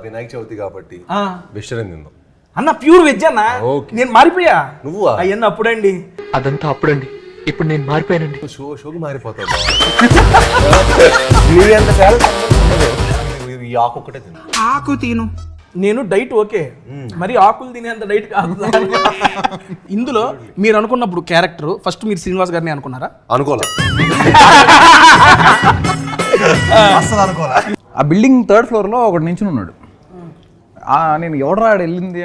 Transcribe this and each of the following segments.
వినాయక చవితి కాబట్టి వెజిటేరియన్ తిందాం అన్న. ప్యూర్ వెజ్ అన్న. నేను మారిపోయా. నువ్వు అయ్యన్న అప్పుడండి. అదంతా అప్పుడండి, ఇప్పుడు నేను మారిపోయానండి. షోకి మారిపోతావు. ఈ ఆకు ఒక్కటే తిను. ఆకు తిను. నేను డైట్ ఓకే, మరి ఆకులు తినేంత డైట్ కాదు. ఇందులో మీరు అనుకున్నప్పుడు క్యారెక్టర్ ఫస్ట్ మీరు శ్రీనివాస్ గారిని అనుకున్నారా? అనుకోలే. అసలు అనుకోలే. ఆ బిల్డింగ్ 3rd floor లో ఒకటి నించుని ఉన్నాడు. నేను ఎవడరా వెళ్ళింది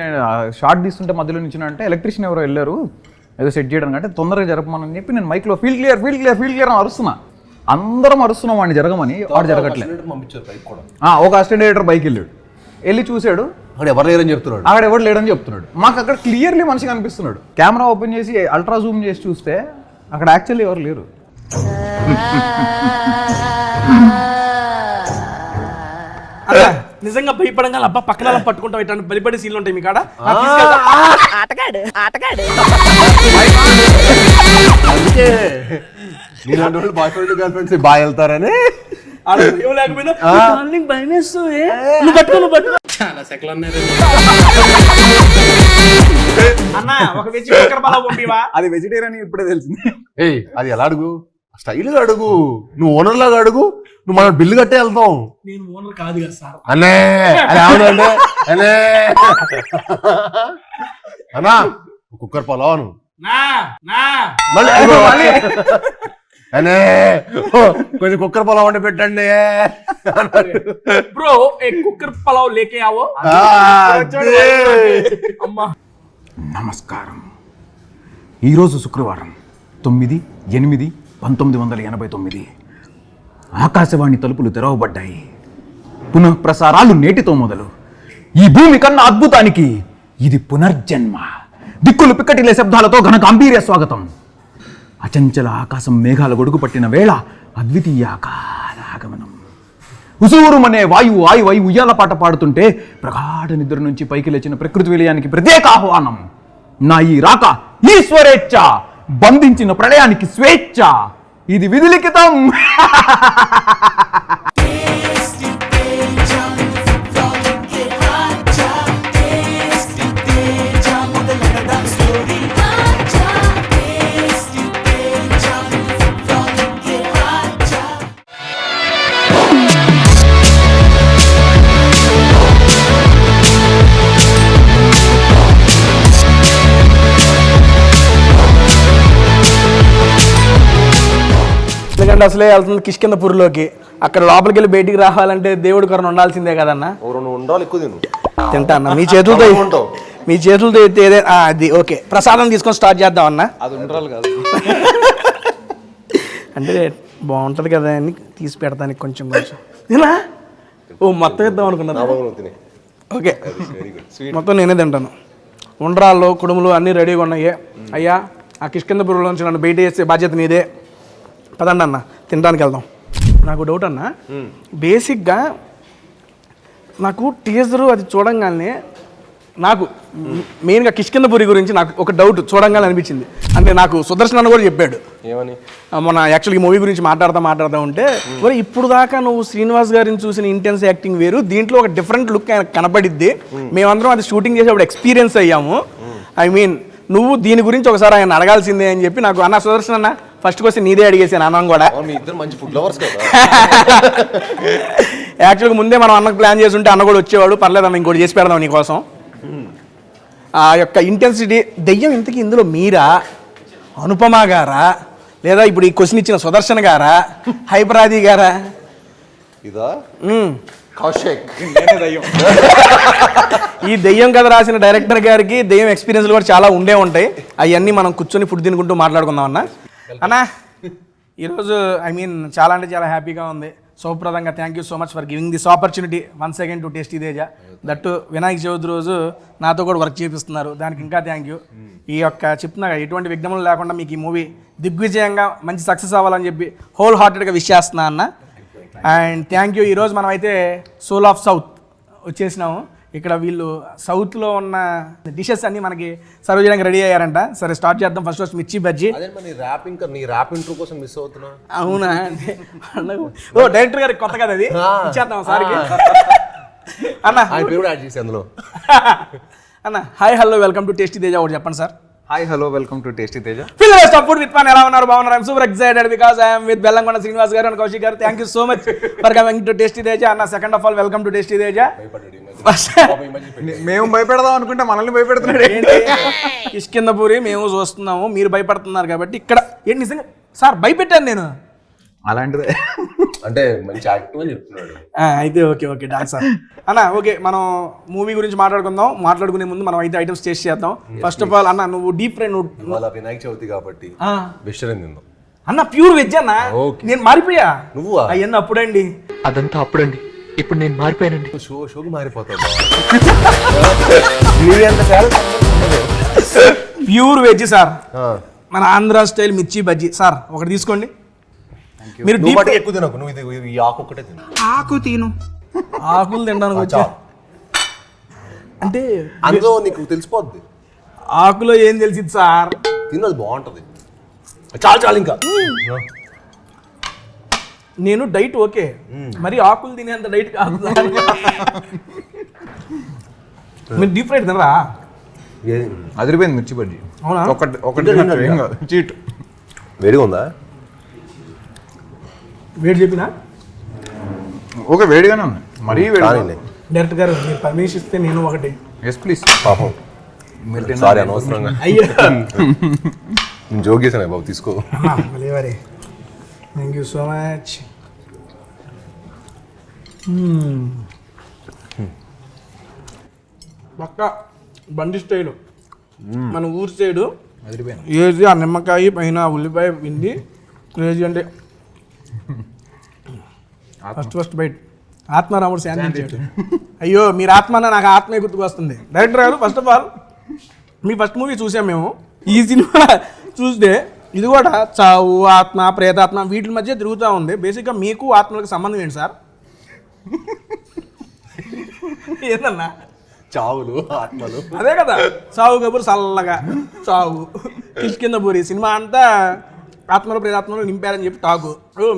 షార్ట్ తీస్తుంటే మధ్యలో నించున్నా అంటే ఎలక్ట్రీషియన్ ఎవరో వెళ్ళారు ఏదో సెట్ చేయడానికి, అంటే తొందరగా జరపమని చెప్పి నేను మైక్లో ఫీల్డ్ క్లియర్ అని అరుస్తున్నా. అందరం అరుస్తున్నాం వాడిని జరగమని, వాడు జరగట్లేదు. ఒక అసిస్టెంట్ డైరెక్టర్ బైక్ వెళ్ళి చూశాడు, ఎవరు లేరని చెప్తున్నాడు, అక్కడ ఎవరు లేడని చెప్తున్నాడు. మాకు అక్కడ క్లియర్లీ మనిషి కనిపిస్తున్నాడు. కెమెరా ఓపెన్ చేసి అల్ట్రా జూమ్ చేసి చూస్తే అక్కడ యాక్చువల్లీ ఎవరు లేరు. నిజంగా భయపడంగా అబ్బా పక్కన పట్టుకుంటాం ఇట్లాంటి బలిపడే సీన్లు ఉంటాయి మీ కాడ. అందుకే నీలాంటి వాళ్ళు బాయ్ ఫ్రెండ్ గర్ల్ ఫ్రెండ్స్ బాగా వెళ్తారని అది వెజిటేరియన్ ఇప్పుడే తెలిసింది. అది ఎలా అడుగు, స్టైల్గా అడుగు, నువ్వు ఓనర్ లాగా అడుగు, నువ్వు మనం బిల్లు కట్టే వెళ్తాం. నేను ఓనర్ కాదు కదా సార్. అనే అవునండి అనే అన్నా కుక్కర్ పొలవాను అనే కొంచెం కుక్కర్ పొలం వండి పెట్టండి బ్రో. కుక్కర్ పలావ్ లేకే ఆవో. అమ్మా నమస్కారం. ఈరోజు శుక్రవారం 9/8/1989 ఆకాశవాణి తలుపులు తెరవబడ్డాయి. పునః ప్రసారాలు నేటితో మొదలు. ఈ భూమి కన్నా అద్భుతానికి ఇది పునర్జన్మ. దిక్కులు పిక్కటిలే శబ్దాలతో ఘన గాంభీర్య స్వాగతం. అచంచల ఆకాశం మేఘాల గొడుగు పట్టిన వేళ అద్వితీయాకారాగమనం. ఉసూరుమనే వాయువు ఆయువై ఉయ్యాల పాట పాడుతుంటే ప్రగాఢ నిద్ర నుంచి పైకి లేచిన ప్రకృతి విలయానికి ప్రత్యేక ఆహ్వానం. నా ఈ రాక ఈశ్వరేచ్ఛ, బంధించిన ప్రళయానికి స్వేచ్ఛ. ఇది విధిలిఖితం. ఎందుకంటే అసలే వెళ్తుంది కిష్కిందపూర్లోకి. అక్కడ లోపలికి వెళ్ళి బయటికి రావాలంటే దేవుడి కరుణ ఉండాల్సిందే కదన్నా. తింటా అన్న మీ చేతులతో ఎత్తే అది ఓకే. ప్రసాదం తీసుకొని స్టార్ట్ చేద్దాం అన్న. అది ఉండాలి కాదు అంటే బాగుంటుంది కదా అని తీసి పెడతానికి కొంచెం ఓ మొత్తం ఇద్దాం అనుకున్నా. ఓకే మొత్తం నేనే తింటాను. ఉండ్రాళ్ళు కుడుములు అన్నీ రెడీగా ఉన్నాయి. అయ్యా ఆ కిష్కిందపూర్లోంచి నన్ను బయట వేసే బాధ్యత నీదే. పదండి అన్న తినడానికి వెళ్దాం. నాకు డౌట్ అన్న, బేసిక్గా నాకు టీజరు అది చూడంగానే నాకు మెయిన్గా కిష్కిందపురి గురించి నాకు ఒక డౌట్ చూడంగానే అనిపించింది. అంటే నాకు సుదర్శన్ అన్న కూడా చెప్పాడు ఏమని, మన యాక్చువల్గా మూవీ గురించి మాట్లాడుతూ ఉంటే మరి ఇప్పుడు దాకా నువ్వు శ్రీనివాస్ గారిని చూసిన ఇంటెన్స్ యాక్టింగ్ వేరు, దీంట్లో ఒక డిఫరెంట్ లుక్ కనపడిద్ది. మేమందరం అది షూటింగ్ చేసేప్పుడు ఎక్స్పీరియన్స్ అయ్యాము. ఐ మీన్ నువ్వు దీని గురించి ఒకసారి ఆయన అడగాల్సిందే అని చెప్పి నాకు అన్న సుదర్శన్ అన్న ఫస్ట్ క్వశ్చన్ నీదే అడిగేసాను. అన్నం కూడా యాక్చువల్గా ముందే మనం అన్నకు ప్లాన్ చేసి ఉంటే అన్న కూడా వచ్చేవాడు. పర్లేదు అన్న ఇంకోటి చేసి పెడదాం నీకోసం. ఆ యొక్క ఇంటెన్సిటీ దెయ్యం ఇంతకీ ఇందులో మీరా, అనుపమ గారా, లేదా ఇప్పుడు ఈ క్వశ్చన్ ఇచ్చిన సుదర్శన్ గారా, హైపరాది గారా? ఈ దెయ్యం కథ రాసిన డైరెక్టర్ గారికి దెయ్యం ఎక్స్పీరియన్స్లు కూడా చాలా ఉండే ఉంటాయి. అవన్నీ మనం కూర్చొని ఫుడ్ తినుకుంటూ మాట్లాడుకుందాం అన్న. అన్న ఈరోజు ఐ మీన్ చాలా అంటే చాలా హ్యాపీగా ఉంది. సౌప్రదంగా thank you so much for giving this opportunity once again to tasty Teja. దట్టు వినాయక చవితి రోజు నాతో కూడా వర్క్ చేపిస్తున్నారు, దానికి ఇంకా థ్యాంక్ యూ. ఈ యొక్క చెప్తున్నా ఎటువంటి విఘ్నములు లేకుండా మీకు ఈ మూవీ దిగ్విజయంగా మంచి సక్సెస్ అవ్వాలని చెప్పి హోల్ హార్టెడ్గా విష్ చేస్తున్నా అన్న. And thank you. ఈరోజు మనం అయితే సోల్ ఆఫ్ సౌత్ వచ్చేసినాము. ఇక్కడ వీళ్ళు సౌత్లో ఉన్న డిషెస్ అన్నీ మనకి సర్వ్ చేయడానికి రెడీ అయ్యారంట. సరే స్టార్ట్ చేద్దాం. ఫస్ట్ మిర్చి బజ్జీ. అవునా? ఓ డైరెక్టర్ గారికి కొత్త కదా అది, ఇచ్చేద్దాం సార్కి. అన్న ఆయన పేరు కూడా యాడ్ చేసి అందులో. అన్న hi hello welcome to tasty Teja ఒకటి చెప్పండి సార్. Hi hello welcome to tasty Teja. Fill the stop food with one. ఎలా ఉన్నారు? బాగున్నారు? I'm super excited because I'm with Bellamkonda Srinivas garu and Kaushik garu. Thank you so much for coming to tasty Teja. అన్న second of all welcome to tasty Teja. మేము భయపెడదాం అనుకుంటే మనల్ని భయపెడుతున్నాడు. ఏంటి కిష్కిందపూరి మేము చూస్తున్నాము, మీరు భయపడుతున్నారు కాబట్టి ఇక్కడ ఏంటి నిజంగా సార్ భయపెట్టాను నేను. అలాంటిదే అంటే మంచి యాక్టివ్ అని చెప్తున్నాడు. అయితే ఓకే ఓకే డాన్స్ సార్. అన్న ఓకే మనం మూవీ గురించి మాట్లాడుకుందాం. మాట్లాడుకునే ముందు మనం అయితే ఐటమ్స్ టేస్ట్ చేద్దాం. ఫస్ట్ ఆఫ్ ఆల్ అన్న నువ్వు డీప్ ఫ్రై వాళ్ళ వినాయక చవితి కాబట్టి వెజిటేరియన్ తిందాం అన్న. ప్యూర్ వెజ్ అన్న. నేను మారిపోయా. నువ్వు అయ్యన్న అప్పుడండి. అదంతా అప్పుడండి. ఇప్పుడు నేను మారిపోయానండి. షోకి మారిపోతావు. Pure veg sir. మన ఆంధ్ర స్టైల్ మిర్చి బజ్జీ సార్ ఒకటి తీసుకోండి. మీరు ఎక్కువ తినకు, నువ్వు ఇది ఈ ఆకు ఒక్కటే తిను. ఆకు తిను. ఆకులు తినడానికి వచ్చా అంటే అందులో నీకు తెలిసిపోద్ది. ఆకులో ఏం తెలిసింది సార్? తిన్నది బాగుంటది. చాలు చాలు ఇంకా. నేను డైట్ ఓకే, మరి ఆకులు తినేంత డైట్ కాదు. మీరు డీప్ ఫ్రైడ్ తినరా? అదిరిపోయింది మిర్చి బజ్జీ. అవునా? ఒకటి చీట్. వేడిగా ఉందా? వేడి చెప్పినా ఓకే వేడిగానే ఉంది. మరీ వేడి. డైరెక్టర్ గారు మీరు పర్మిషన్ ఇస్తే నేను ఒకటి. Yes please. పాపం సారీ అనవసరంగా అయ్యో నేను జోక్ చేశాను బాబు, తీసుకో. లేవరే థ్యాంక్ యూ సో మచ్. పక్క బండి స్టైలు మన ఊరి సైడు ఏది ఆ నిమ్మకాయ పైన ఉల్లిపాయ పిండి క్రేజీ అంటే ఫస్ట్ బైట్ ఆత్మారాముడు శాంతించాడు. అయ్యో మీరు ఆత్మ అన్న నాకు ఆత్మే గుర్తుకు వస్తుంది. డైరెక్టర్ గారు first of all me first movie చూసాం మేము. ఈ సినిమా చూస్తే ఇది కూడా చావు, ఆత్మ, ప్రేతాత్మ వీటి మధ్య తిరుగుతూ ఉంది. బేసిక్గా మీకు ఆత్మలకు సంబంధం ఏంటి సార్? ఏందన్నా చావులు ఆత్మలు అదే కదా. చావు కబురు చల్లగా చావు కిష్కిందపూరి సినిమా అంతా ఆత్మలు ప్రేతాత్మలు నింపారని చెప్పి టాకు.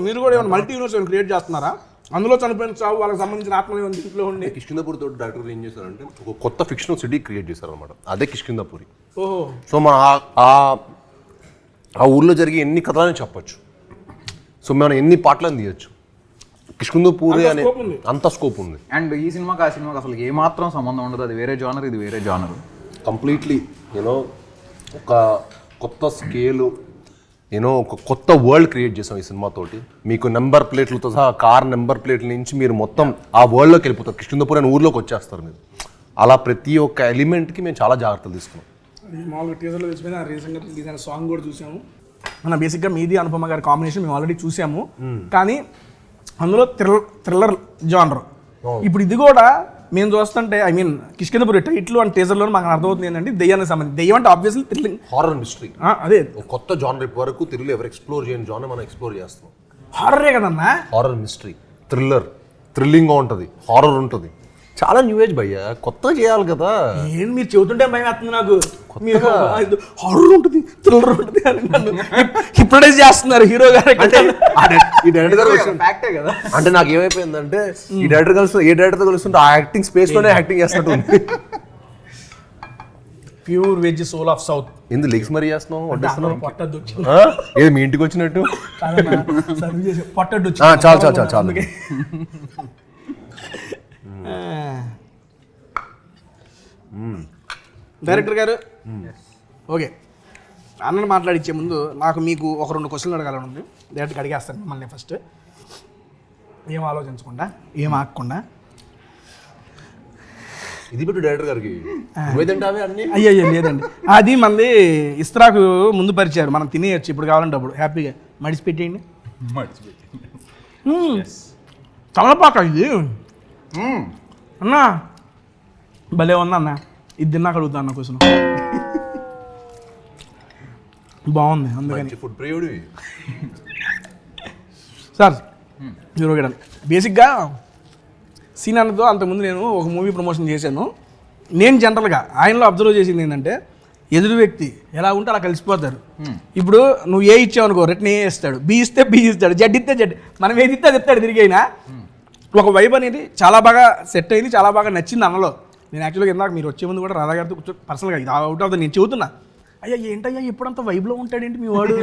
మీరు కూడా ఏమైనా మల్టీ యూనివర్స్ క్రియేట్ చేస్తున్నారా? అందులో చనిపోయిన చావు వాళ్ళకి సంబంధించిన ఆత్మలు ఇంట్లో ఉండి కిష్కిందపూరి తోటి డైరెక్టర్ ఏం చేశారంటే ఒక కొత్త ఫిక్షనల్ సిటీ క్రియేట్ చేశారు అనమాట. అదే కిష్కిందపూరి. ఓహో. సో మన ఆ ఊర్లో జరిగే ఎన్ని కథలని చెప్పొచ్చు. సో మనం ఎన్ని పాటలను తీయచ్చు. కిష్కిందపూరి అనే అంత స్కోప్ ఉంది. అండ్ ఈ సినిమాకి ఆ సినిమాకి అసలు ఏమాత్రం సంబంధం ఉండదు. అది వేరే జానర్, ఇది వేరే జానర్. కంప్లీట్లీ యూనో ఒక కొత్త స్కేలు, యూనో ఒక కొత్త వరల్డ్ క్రియేట్ చేసాం ఈ సినిమాతోటి. మీకు నెంబర్ ప్లేట్లతో సహా కార్ నెంబర్ ప్లేట్ల నుంచి మీరు మొత్తం ఆ వరల్డ్లోకి వెళ్ళిపోతారు. కిష్కిందపూరి అనే ఊర్లోకి వచ్చేస్తారు మీరు. అలా ప్రతి ఒక్క ఎలిమెంట్కి మేము చాలా జాగ్రత్తలు తీసుకున్నాం. మామూలుగా టీజర్లో తెలిసిపోయిన రీసెంట్గా రిలీజ్ అయిన సాంగ్ కూడా చూసాము. మన బేసిక్గా మీది అనుపమ గారి కాంబినేషన్ మేము ఆల్రెడీ చూసాము. కానీ అందులో థ్రిల్లర్ జానర్. ఇప్పుడు ఇది కూడా మేము చూస్తుంటే I mean Kishkindhapuri title and టీజర్లో మాకు అర్థమవుతుంది ఏంటంటే దెయ్యానికి సంబంధించి. దెయ్యం అంటే ఆబ్వియస్లీ థ్రిల్లింగ్, హారర్ మిస్టరీ. అదే కొత్త జానర్ వరకు తెలుగులో ఎవరు ఎక్స్ప్లోర్ చేయని జానర్ మనం ఎక్స్ప్లోర్ చేస్తాం. హారరే కదన్నా. హారర్ మిస్టరీ, థ్రిల్లర్, థ్రిల్లింగ్గా ఉంటుంది, హారర్ ఉంటుంది. చాలా న్యూ ఏజ్ భయ్యా, కొత్తగా చేయాలి కదా. ఏం మీరు చెబుతుంటే భయం వేస్తుంది నాకు. మీరు హారర్ ఉంటుంది, థ్రిల్లర్ ఉంటుంది అని హిప్నటైజ్ చేస్తున్నారు హీరో గారు. ఈ డైరెక్టర్ గారు ఫ్యాక్టే కదా. అంటే నాకు ఏమైపోయిందంటే ఈ డైరెక్టర్ కలిసి ఏ డైరెక్టర్ కలుస్తుంటే ఆ యాక్టింగ్ స్పేస్ లోనే యాక్టింగ్ చేస్తున్నట్టు ఉంది. Pure veg soul of south. ఎందుకు లెగ్స్ మరీ చేస్తున్నావు, వడ్డిస్తున్నావు? పొట్టద్దు ఏది మీ ఇంటికి వచ్చినట్టు పొట్టద్దు. చాలు చాలు చాలు చాలు. డైరెక్టర్ గారు ఓకే అన్నను మాట్లాడించే ముందు నాకు మీకు ఒక 2 క్వశ్చన్లు అడగాలని ఉంది. డైరెక్ట్గా అడిగేస్తాను మిమ్మల్ని. ఫస్ట్ ఏం ఆలోచించకుండా, ఏం ఆగకుండా. ఇది పెట్టు డైరెక్టర్ గారికి. అయ్యో లేదండి, అది మంది ఇస్త్రాకు ముందు పరిచారు, మనం తినేయచ్చు ఇప్పుడు కావాలంటే అప్పుడు హ్యాపీగా మడిచిపెట్టేయండి. తమలపాక ఇది అన్నా భలే ఉందా అన్న. ఇది తిన్నాక అడుగుతా అన్న క్వశ్చన్. బాగుంది అందుకని. ఫుడ్ ప్రియుడు సార్ హీరో గడ బేసిక్గా సీన్ అన్నతో అంతకుముందు నేను ఒక మూవీ ప్రమోషన్ చేశాను. నేను జనరల్గా ఆయనలో అబ్జర్వ్ చేసింది ఏంటంటే ఎదురు వ్యక్తి ఎలా ఉంటే అలా కలిసిపోతారు. ఇప్పుడు నువ్వు ఏ ఇచ్చావు అనుకో రిటర్న్ ఏ ఇస్తాడు, బి ఇస్తే బి ఇస్తాడు, జడ్ ఇస్తే జడ్, మనం ఏది ఇస్తే అది ఇస్తాడు తిరిగి. అయినా ఒక వైబ్ అనేది చాలా బాగా సెట్ అయింది, చాలా బాగా నచ్చింది అన్నలో. నేను యాక్చువల్గా ఇందాక మీరు వచ్చే ముందు కూడా రాధా గారితో కూర్చో పర్సనల్గా ఇది అవుట్ ఆఫ్ ద నేను చెబుతున్నా, అయ్యా ఏంటయ్యా ఎప్పుడంత వైబ్లో ఉంటాడేంటి మీ వాడు,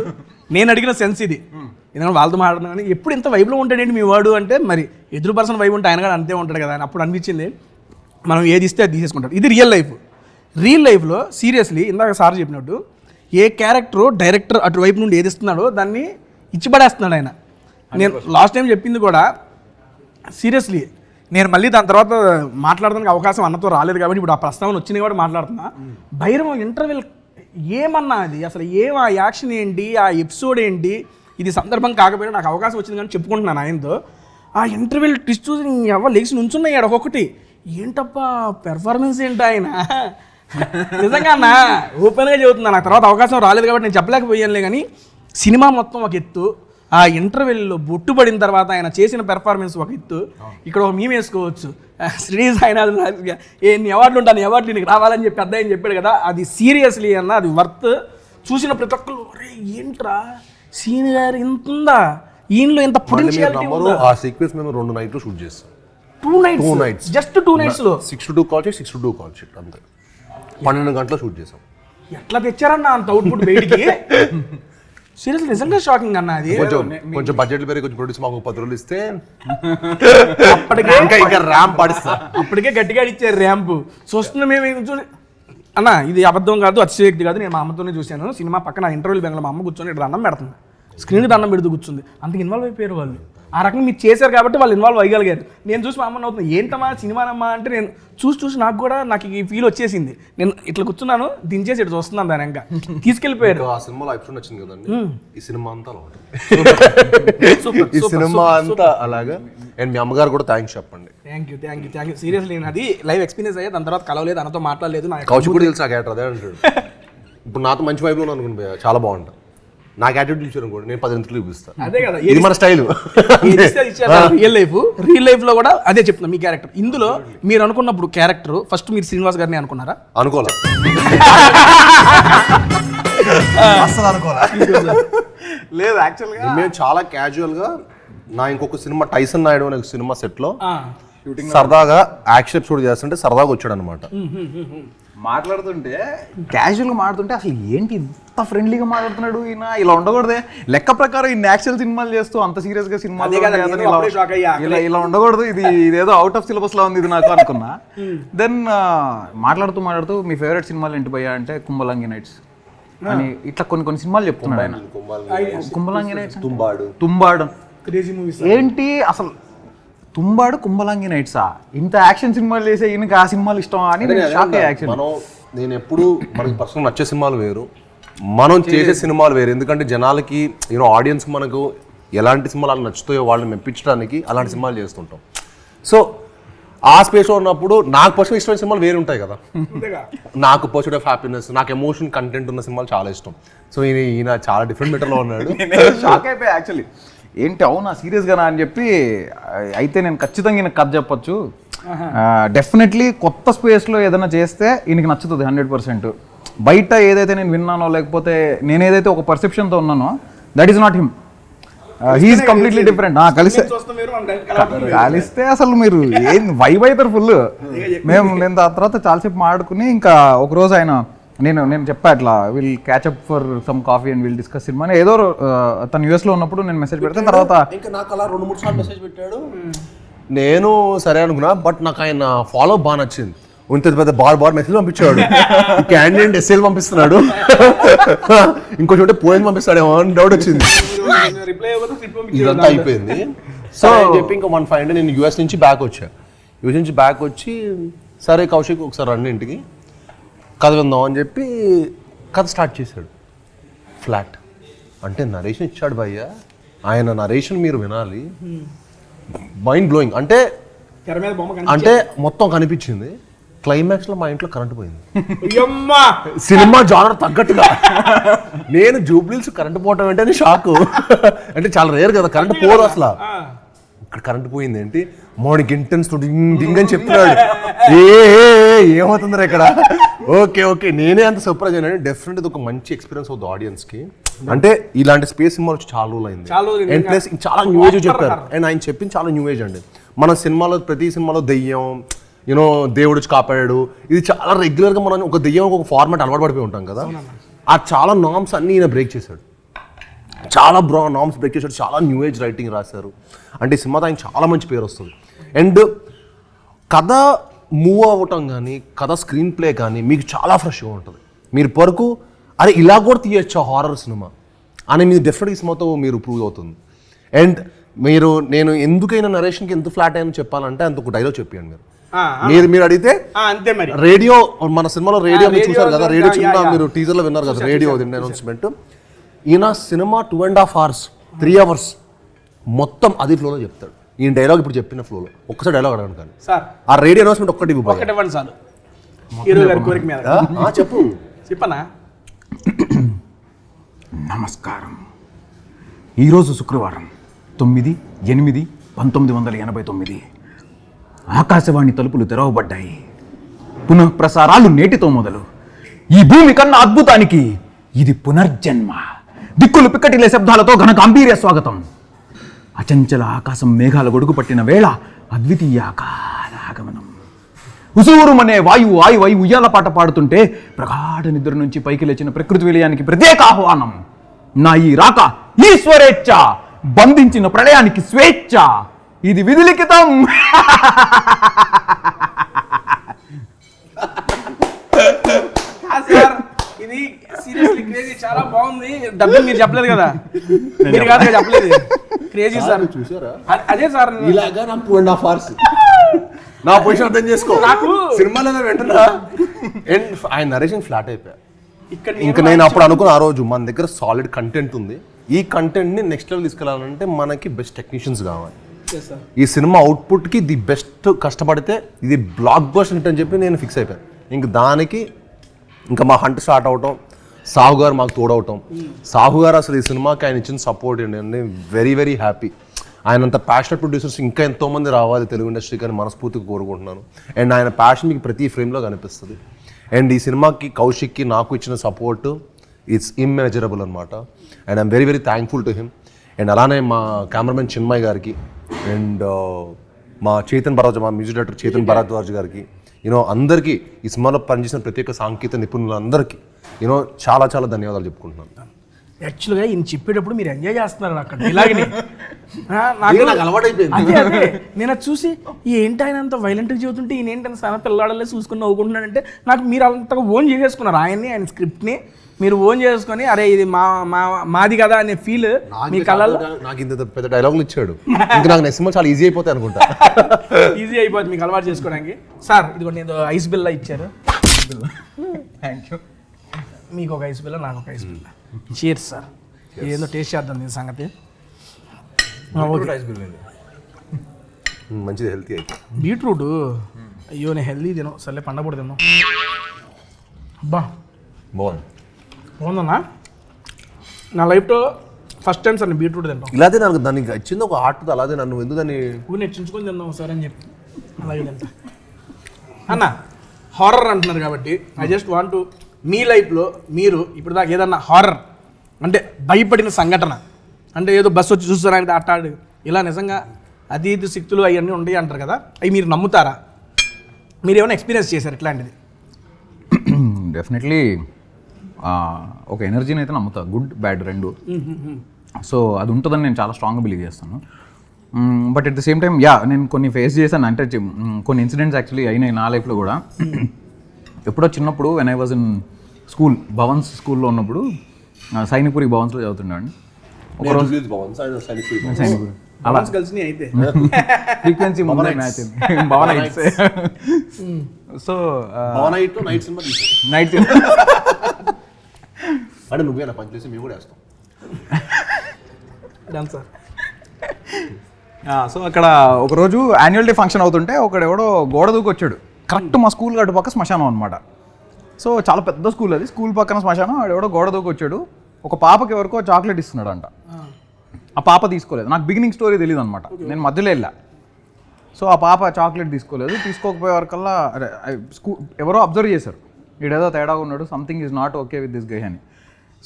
నేను అడిగిన సెన్స్ ఇది. ఎందుకంటే వాళ్ళతో మాట్లాడుతున్నా కానీ ఎప్పుడు ఇంత వైబ్లో ఉంటాడేంటి మీ వాడు అంటే, మరి ఎదురు పర్సన్ వైబ్ ఉంటే ఆయన కూడా అంతే ఉంటాడు కదా అని అప్పుడు అనిపించింది. మనం ఏది ఇస్తే అది తీసేసుకుంటాడు. ఇది రియల్ లైఫ్. రియల్ లైఫ్లో సీరియస్లీ ఇందాక సార్ చెప్పినట్టు ఏ క్యారెక్టర్ డైరెక్టర్ అటువైపు నుండి ఏది ఇస్తున్నాడో దాన్ని ఇచ్చిపడేస్తున్నాడు ఆయన. నేను లాస్ట్ టైం చెప్పింది కూడా సీరియస్లీ, నేను మళ్ళీ దాని తర్వాత మాట్లాడడానికి అవకాశం అన్నతో రాలేదు కాబట్టి ఇప్పుడు ఆ ప్రస్తావన వచ్చినాయి కూడా మాట్లాడుతున్నా. భైరవం ఇంటర్వెల్ ఏమన్నా అది అసలు ఆ యాక్షన్ ఏంటి, ఆ ఎపిసోడ్ ఏంటి, ఇది సందర్భం కాకపోయినా నాకు అవకాశం వచ్చింది కానీ చెప్పుకుంటున్నాను ఆయనతో. ఆ ఇంటర్వెల్ ట్విస్ట్ చూసి ఎవరు లేచి నుంచున్నాయి ఒక్కొక్కటి, ఏంటప్పా పెర్ఫార్మెన్స్ ఏంటి ఆయన, నిజంగా అన్న ఓపెన్గా చెబుతున్నా. నాకు తర్వాత అవకాశం రాలేదు కాబట్టి నేను చెప్పలేకపోయానులే, కానీ సినిమా మొత్తం ఒక ఎత్తు, ఆ ఇంటర్వెల్లో బొట్టు పడిన తర్వాత ఆయన చేసిన పెర్ఫార్మెన్స్ ఒక ఎత్తు. ఇక్కడ ఒక మేము వేసుకోవచ్చు, శ్రీనివాస్ ఆయన ఎన్ని అవార్డులు ఉంటాను, అవార్డులు నీకు రావాలని చెప్పి పెద్ద ఆయన చెప్పాడు కదా, అది సీరియస్లీ అన్న అది వర్త్. చూసిన ప్రతి ఒక్కరు అరే ఏంట్రా సీన్ గారు ఇంత ఉందా, ఈయనలో ఇంత పొటెన్షియాలిటీ ఉందా. ఆ సీక్వెన్స్ మేము 2 నైట్లు షూట్ చేస్తాం. 2 nights జస్ట్ 2 nights లో 6 to 2 call sheet, 6 to 2 call sheet అంతే. 12 గంటలు షూట్ చేసాం. ఎట్లా తెచ్చారన్న అంత అవుట్పుట్ బయటికి, సీరియస్లీ నిజంగా షాకింగ్ అన్న. అది కొంచెం బడ్జెట్ పెరిగి కొంచెం ప్రొడ్యూస్ మాకు 10 రోజులు ఇస్తే అప్పటికే ఇంకా ర్యాంప్ పడిస్తా, అప్పటికే గట్టిగా ఇచ్చారు ర్యాంపు. చూస్తున్నా మేము చూడండి అన్న, ఇది అబద్ధం కాదు, అతిశయోక్తి కాదు. నేను మా అమ్మతోనే చూశాను సినిమా పక్కన ఇంటర్వ్యూలు బెంగళూరు, మా అమ్మ కూర్చొని ఇక్కడ దండం పెడుతుంది, స్క్రీన్కి దండం పెడుతూ కూర్చుంది. అంతకు ఇన్వాల్వ్ అయిపోయారు వాళ్ళు. ఆ రకంగా మీరు చేశారు కాబట్టి వాళ్ళు ఇన్వాల్వ్ అయ్యగలిగారు. నేను చూసి మా అమ్మని అవుతుంది ఏంటమ్మా సినిమానమ్మా అంటే, నేను చూసి నాకు ఈ ఫీల్ వచ్చేసింది. నేను ఇట్లా కూర్చున్నాను, దించేసి ఇటు చూస్తున్నాను, దాని ఇంకా తీసుకెళ్ళిపోయారు. ఆ సినిమాలో ఎపిసోడ్ నచ్చింది కదండి, ఈ సినిమా అంతా అలా ఉంటుంది. ఈ సినిమా అంతా అలాగా. అండ్ మీ అమ్మగారు కూడా థ్యాంక్స్ చెప్పండి. Thank you seriously. నేను అది లైవ్ ఎక్స్పీరియన్స్ అయ్యా, దాని తర్వాత కలవలేదు, తనతో మాట్లాడలేదు. కౌశిక్ కూడా తెలుసు ఆ క్యారెక్టర్ అదే అంటాడు. ఇప్పుడు నాతో మంచి వైబ్లో అనుకుంటా, చాలా బాగుంటుంది. నాకు యాటిట్యూడ్ ఇచ్చారు కూడా నేను 10 నిమిషాలు చూపిస్తాను. అదే కదా ఇది మన స్టైల్. రియల్ లైఫ్ లో కూడా అదే చెప్తున్నా. మీ క్యారెక్టర్ ఇందులో మీరు అనుకున్నప్పుడు క్యారెక్టర్ ఫస్ట్ మీరు శ్రీనివాస్ గారిని అనుకున్నారా? అనుకోలే, అసలు అనుకోలే. లేదు యాక్చువల్గా మేము చాలా క్యాజువల్ గా నా ఇంకొక సినిమా టైసన్ నాయుడు అనే సినిమా సెట్ లో సరదాగా యాక్షన్ ఎపిసోడ్ చేస్తుంటే సరదాగా వచ్చాడు అనమాట. మాట్లాడుతుంటే క్యాజువల్గా మాట్లాడుతుంటే అసలు ఏంటి ఇంత ఫ్రెండ్లీగా మాట్లాడుతున్నాడు ఈయన, ఇలా ఉండకూడదే. లెక్క ప్రకారం ఇన్ని యాక్షన్ సినిమాలు చేస్తూ అంత సీరియస్గా సినిమాలు ఇలా ఉండకూడదు, ఇదేదో అవుట్ ఆఫ్ సిలబస్ లా ఉంది ఇది నాకు అనుకున్నా. దెన్ మాట్లాడుతూ మీ ఫేవరెట్ సినిమాలు ఏంటి భయ్యా అంటే కుంభలంగి నైట్స్ అని ఇట్లా కొన్ని సినిమాలు చెప్తున్నాడు ఆయన. కుంభలంగి నైట్స్, తుంబాడు ఏంటి అసలు, తుంబాడు కుంభలంగి నైట్సా, ఇంత యాక్షన్ సినిమాలు చేసే ఈయనకి ఆ సినిమాలు ఇష్టం అని షాక్ అయ్యా. యాక్షన్ నేను ఎప్పుడు మనకి పర్సనల్ నచ్చే సినిమాలు వేరు, మనం చేసే సినిమాలు వేరు. ఎందుకంటే జనాలకి ఆడియన్స్ మనకు ఎలాంటి సినిమాలు అలా నచ్చుతాయో వాళ్ళని మెప్పించడానికి అలాంటి సినిమాలు చేస్తుంటాం. సో ఆ స్పేస్లో ఉన్నప్పుడు నాకు పర్సనల్ ఇష్టమైన సినిమాలు వేరు ఉంటాయి కదా. నాకు పర్సూట్ ఆఫ్ హ్యాపీనెస్, నాకు ఎమోషన్ కంటెంట్ ఉన్న సినిమాలు చాలా ఇష్టం. సో ఈయన చాలా డిఫరెంట్ మెటర్లో ఉన్నాడు. షాక్ అయిపోయా యాక్చువల్లీ, ఏంటి అవునా సీరియస్గానా అని చెప్పి. అయితే నేను ఖచ్చితంగా ఈయనకు కథ చెప్పొచ్చు. డెఫినెట్లీ కొత్త స్పేస్లో ఏదైనా చేస్తే ఈయనకి నచ్చుతుంది 100%. బయట ఏదైతే నేను విన్నానో లేకపోతే నేను ఏదైతే ఒక పర్సెప్షన్తో ఉన్నానో that is not him, he is completely different. కలిస్తే అసలు మీరు ఏం వైబ్ అవుతారు ఫుల్. నేను ఆ తర్వాత చాలాసేపు మాట్లాడుకుని ఇంకా ఒకరోజు ఆయన నేను చెప్పా ఇట్లా will catch up for some coffee and will discuss cinema అని. ఏదో తను యూఎస్లో ఉన్నప్పుడు నేను మెసేజ్ పెడితే తర్వాత ఇంకా నాకు అలా 2-3 సార్లు మెసేజ్ పెట్టాడు. నేను సరే అనుకున్నా, బట్ నాకు ఆయన ఫాలో బాగా నచ్చింది. ఇంత పెద్ద బార్ మెసేజ్ పంపించాడు, క్యాండిడేట్ ఎస్ఎల్ పంపిస్తున్నాడు, ఇంకొంచెం ఉంటే పోయిన పంపిస్తాడేమో అని డౌట్ వచ్చింది. ఇదంతా అయిపోయింది. సో చెప్పి ఇంకా 1 నేను యూఎస్ నుంచి బ్యాక్ వచ్చి సరే కౌశిక్ ఒకసారి రండి ఇంటికి కథ విందాం అని చెప్పి కథ స్టార్ట్ చేశాడు. ఫ్లాట్ అంటే నరేషన్ ఇచ్చాడు భయ్య, ఆయన నరేషన్ మీరు వినాలి, మైండ్ బ్లోయింగ్. అంటే మొత్తం కనిపించింది. క్లైమాక్స్ లో మా ఇంట్లో కరెంట్ పోయింది. సినిమా జానర్ తగ్గట్టుగా నేను జూబ్లీస్ కరెంట్ పోవటం ఏంటని షాక్. అంటే చాలా రేర్ కదా కరెంట్ పోదు అసలు. ఇక్కడ కరెంట్ పోయింది ఏంటి, మార్నింగ్ ఇంటెన్స్ డింగ్ అని చెప్తున్నాడు. ఏమవుతుందిరా ఇక్కడ. ఓకే నేనే అంత సర్ప్రైజ్ అయినా. డెఫినెట్గా ఒక మంచి ఎక్స్పీరియన్స్ అవుతుంది ఆడియన్స్కి. అంటే ఇలాంటి స్పేస్ సినిమాలు వచ్చి చాలా రోజులు అయింది చాలా రోజులు అండ్ ప్లస్ చాలా న్యూ ఏజ్ చెప్పారు అండ్ ఆయన చెప్పింది చాలా న్యూ ఏజ్ అండి. మన సినిమాలో ప్రతి సినిమాలో దెయ్యం యూనో దేవుడు వచ్చి కాపాడాడు, ఇది చాలా రెగ్యులర్గా మనం ఒక దెయ్యం ఒక ఫార్మాట్ అలవాటు పడిపోయి ఉంటాం కదా, ఆ చాలా నామ్స్ అన్నీ ఈయన బ్రేక్ చేశాడు, చాలా నామ్స్ బ్రేక్ చేశాడు, చాలా న్యూ ఏజ్ రైటింగ్ రాశారు. అంటే ఈ సినిమాతో ఆయన చాలా మంచి పేరు వస్తుంది. అండ్ కథ మూవ్ అవ్వటం కానీ కథ స్క్రీన్ ప్లే కానీ మీకు చాలా ఫ్రెష్గా ఉంటుంది. మీరు వరకు అరే ఇలా కూడా తీయచ్చా హారర్ సినిమా అని మీరు డెఫినెట్గా ఈ సినిమాతో మీరు ప్రూవ్ అవుతుంది. అండ్ నేను ఎందుకైనా నరేషన్కి ఎంత ఫ్లాట్ అయ్యని చెప్పాలంటే అంత ఒక డైలాగ్ చెప్పాను మీరు అడిగితే అంతే మరి. రేడియో మన సినిమాలో రేడియో మీరు చూసారు కదా, రేడియో చిన్న మీరు టీజర్లో విన్నారు కదా రేడియో అనౌన్స్మెంట్. ఈయన సినిమా 2.5 hours 3 hours మొత్తం అది ఫ్లోలో చెప్తాడు. ఈయన డైలాగ్ ఇప్పుడు చెప్పిన ఫ్లోలో ఒక్కసారి డైలాగ్ అడగండి కానీ సార్ ఆ రేడియో అనౌన్స్మెంట్ ఒక్కటి ఇవ్వండి చాలు. హీరో గారి కోరిక మీద చెప్పనా. నమస్కారం. ఈరోజు శుక్రవారం 9/8/1989 ఆకాశవాణి తలుపులు తెరవబడ్డాయి. పునఃప్రసారాలు నేటితో మొదలు. ఈ భూమి కన్నా అద్భుతానికి ఇది పునర్జన్మ. దిక్కులు పిక్కటిలే శబ్దాలతో ఘన గాంభీర్య స్వాగతం. అచంచల ఆకాశం మేఘాల గొడుగు పట్టిన వేళ అద్వితీయ ఆగమనం. ఉసూరుమనే వాయువు ఆయువై ఉయ్యాల పాట పాడుతుంటే ప్రగాఢ నిద్ర నుంచి పైకి లేచిన ప్రకృతి విలయానికి ప్రత్యేక ఆహ్వానం. నా ఈ రాక ఈశ్వరేచ్ఛ, బంధించిన ప్రళయానికి స్వేచ్ఛ, ఇది విధిలిఖితం. ఇది సీరియస్లీ క్రేజీ, చాలా బాగుంది. డబ్బింగ్ మీరు చెప్పలేదు కదా, మీరు కాదు చెప్పలేదు. క్రేజీ సార్, చూసారా? అదే సార్ ఇలాగా నాకు 2.5 hours నా పొజిషన్ అర్థం చేసుకో. నాకు సినిమాలో వెంటనే అండ్ ఆయన నరేషన్ ఫ్లాట్ అయిపోయా. ఇంకా నేను అప్పుడు అనుకున్న ఆ రోజు మన దగ్గర సాలిడ్ కంటెంట్ ఉంది, ఈ కంటెంట్ని నెక్స్ట్ లెవెల్ తీసుకెళ్ళాలంటే మనకి బెస్ట్ టెక్నీషియన్స్ కావాలి. ఈ సినిమా అవుట్పుట్కి ది బెస్ట్ కష్టపడితే ఇది బ్లాక్ బస్టర్ హిట్ అని చెప్పి నేను ఫిక్స్ అయిపోయాను. ఇంక దానికి ఇంకా మా హంట్ స్టార్ట్ అవటం, సాహు గారు మాకు తోడవటం. సాహు గారు అసలు ఈ సినిమాకి ఆయన ఇచ్చిన సపోర్ట్ ఏంటంటే వెరీ వెరీ హ్యాపీ. ఆయనంత ప్యాషనెట్ ప్రొడ్యూసర్స్ ఇంకా ఎంతోమంది రావాలి తెలుగు ఇండస్ట్రీకి అని మనస్ఫూర్తిగా కోరుకుంటున్నాను. అండ్ ఆయన ప్యాషన్ మీకు ప్రతి ఫ్రేమ్లో కనిపిస్తుంది. అండ్ ఈ సినిమాకి కౌశిక్కి నాకు ఇచ్చిన సపోర్ట్ ఇట్స్ ఇమ్మెజరబుల్ అనమాట. And I'm very very thankful to him. And అలానే మా కెమెరామెన్ చిన్మయ్ గారికి అండ్ మా మా మ్యూజిక్ డైరెక్టర్ చేతన్ భరద్వాజ్ గారికి అందరికీ ఈ సినిమాలో పనిచేసిన ప్రత్యేక సాంకేతిక నిపుణులందరికీ చాలా చాలా ధన్యవాదాలు చెప్పుకుంటున్నాను. యాక్చువల్గా ఈయన చెప్పేటప్పుడు మీరు ఎంజాయ్ చేస్తున్నారు అక్కడ ఇలాగనే. నాకు అలవాటైపోయింది. అదే నేను అది చూసి ఏంటి ఆయన అంత వైలెంట్గా చెబుతుంటే ఈయన ఏంటంటే సన పిల్లాడలే చూసుకుని నవ్వుకుంటున్నాడంటే నాకు మీరు అంతగా ఓన్ చేసేసుకున్నారు ఆయన్ని, ఆయన స్క్రిప్ట్ని మీరు ఓన్ చేసుకొని అరే ఇది మాది కదా అనే ఫీల్ మీ కళలో. నాకు ఇంత పెద్ద డైలాగులు ఇచ్చాడు, ఇంకా నాకు నెక్స్ట్ సినిమా చాలా ఈజీ అయిపోతాయి అనుకుంటా. ఈజీ అయిపోతుంది మీకు అలవాటు చేసుకోవడానికి. సార్ ఇదిగో నేను ఐస్ బిల్లా ఇచ్చారు. Thank you. మీకు ఒక ఐస్ బిల్ల, నాకు ఒక ఐస్ బిల్ల. Cheers sir. ఏదో టేస్ట్ చేద్దాం దీని సంగతి. మంచిది, హెల్తీ అయితే. బీట్రూట్ అయ్యో నేను హెల్తీ తిను, సర్లే పండగ తిన్నాం. అబ్బా బాగుందన్నా. నా లైఫ్లో ఫస్ట్ టైం సార్ నేను బీట్రూట్ తింటాం. ఇలాగే నాకు దానికి వచ్చింది ఒక ఆర్ట్, అలాగే నన్ను ఎందుకు దాన్ని నెచ్చించుకొని తిందాం సార్ అని చెప్పి అలాగే తింటా. అన్న హారర్ అంటున్నారు కాబట్టి I just want to me లైఫ్లో మీరు ఇప్పుడు దాకా ఏదన్నా హారర్ అంటే భయపడిన సంఘటన అంటే ఏదో బస్సు వచ్చి చూస్తారంటే అట్టాడు ఇలా నిజంగా అతీత శక్తులు అవన్నీ ఉంటాయి అంటారు కదా, అవి మీరు నమ్ముతారా? మీరు ఏమైనా ఎక్స్పీరియన్స్ చేశారు ఇట్లాంటిది? డెఫినెట్లీ ఒక ఎనర్జీని అయితే నమ్ముతా, గుడ్ బ్యాడ్ రెండు. సో అది ఉంటుందని నేను చాలా స్ట్రాంగ్గా బిలీవ్ చేస్తాను. But at the same time నేను కొన్ని ఫేస్ చేశాను. అంటే కొన్ని ఇన్సిడెంట్స్ యాక్చువల్లీ అయినాయి నా లైఫ్లో కూడా. ఎప్పుడో చిన్నప్పుడు when I was in school, Bhavan's స్కూల్లో ఉన్నప్పుడు సైనిక్పురి భవన్స్లో చదువుతున్నాను. ఒకరోజు అలా కలిసి అయితే ఫ్రీక్వెన్సీ ముందే match Bhavan nights. So night అంటే నువ్వే నా పని చేసి మేము కూడా వేస్తాం. సో అక్కడ ఒకరోజు యాన్యువల్ డే ఫంక్షన్ అవుతుంటే ఒకడెవడో గోడ దూకి వచ్చాడు. కరెక్ట్ మా స్కూల్ అటు పక్క శ్మశానం అనమాట. సో చాలా పెద్ద స్కూల్ అది, స్కూల్ పక్కన శ్మశానం. ఎవడో గోడ దూకి వచ్చాడు, ఒక పాపకి ఎవరికో చాక్లెట్ ఇస్తున్నాడు అంట. ఆ పాప తీసుకోలేదు. నాకు బిగినింగ్ స్టోరీ తెలియదు అనమాట, నేను మధ్యలో వెళ్ళా. సో ఆ పాప చాక్లెట్ తీసుకోలేదు. తీసుకోకపోయే వరకల్లా ఎవరో అబ్జర్వ్ చేశారు, వీడేదో తేడా ఉన్నాడు, something is not okay with this guy అని.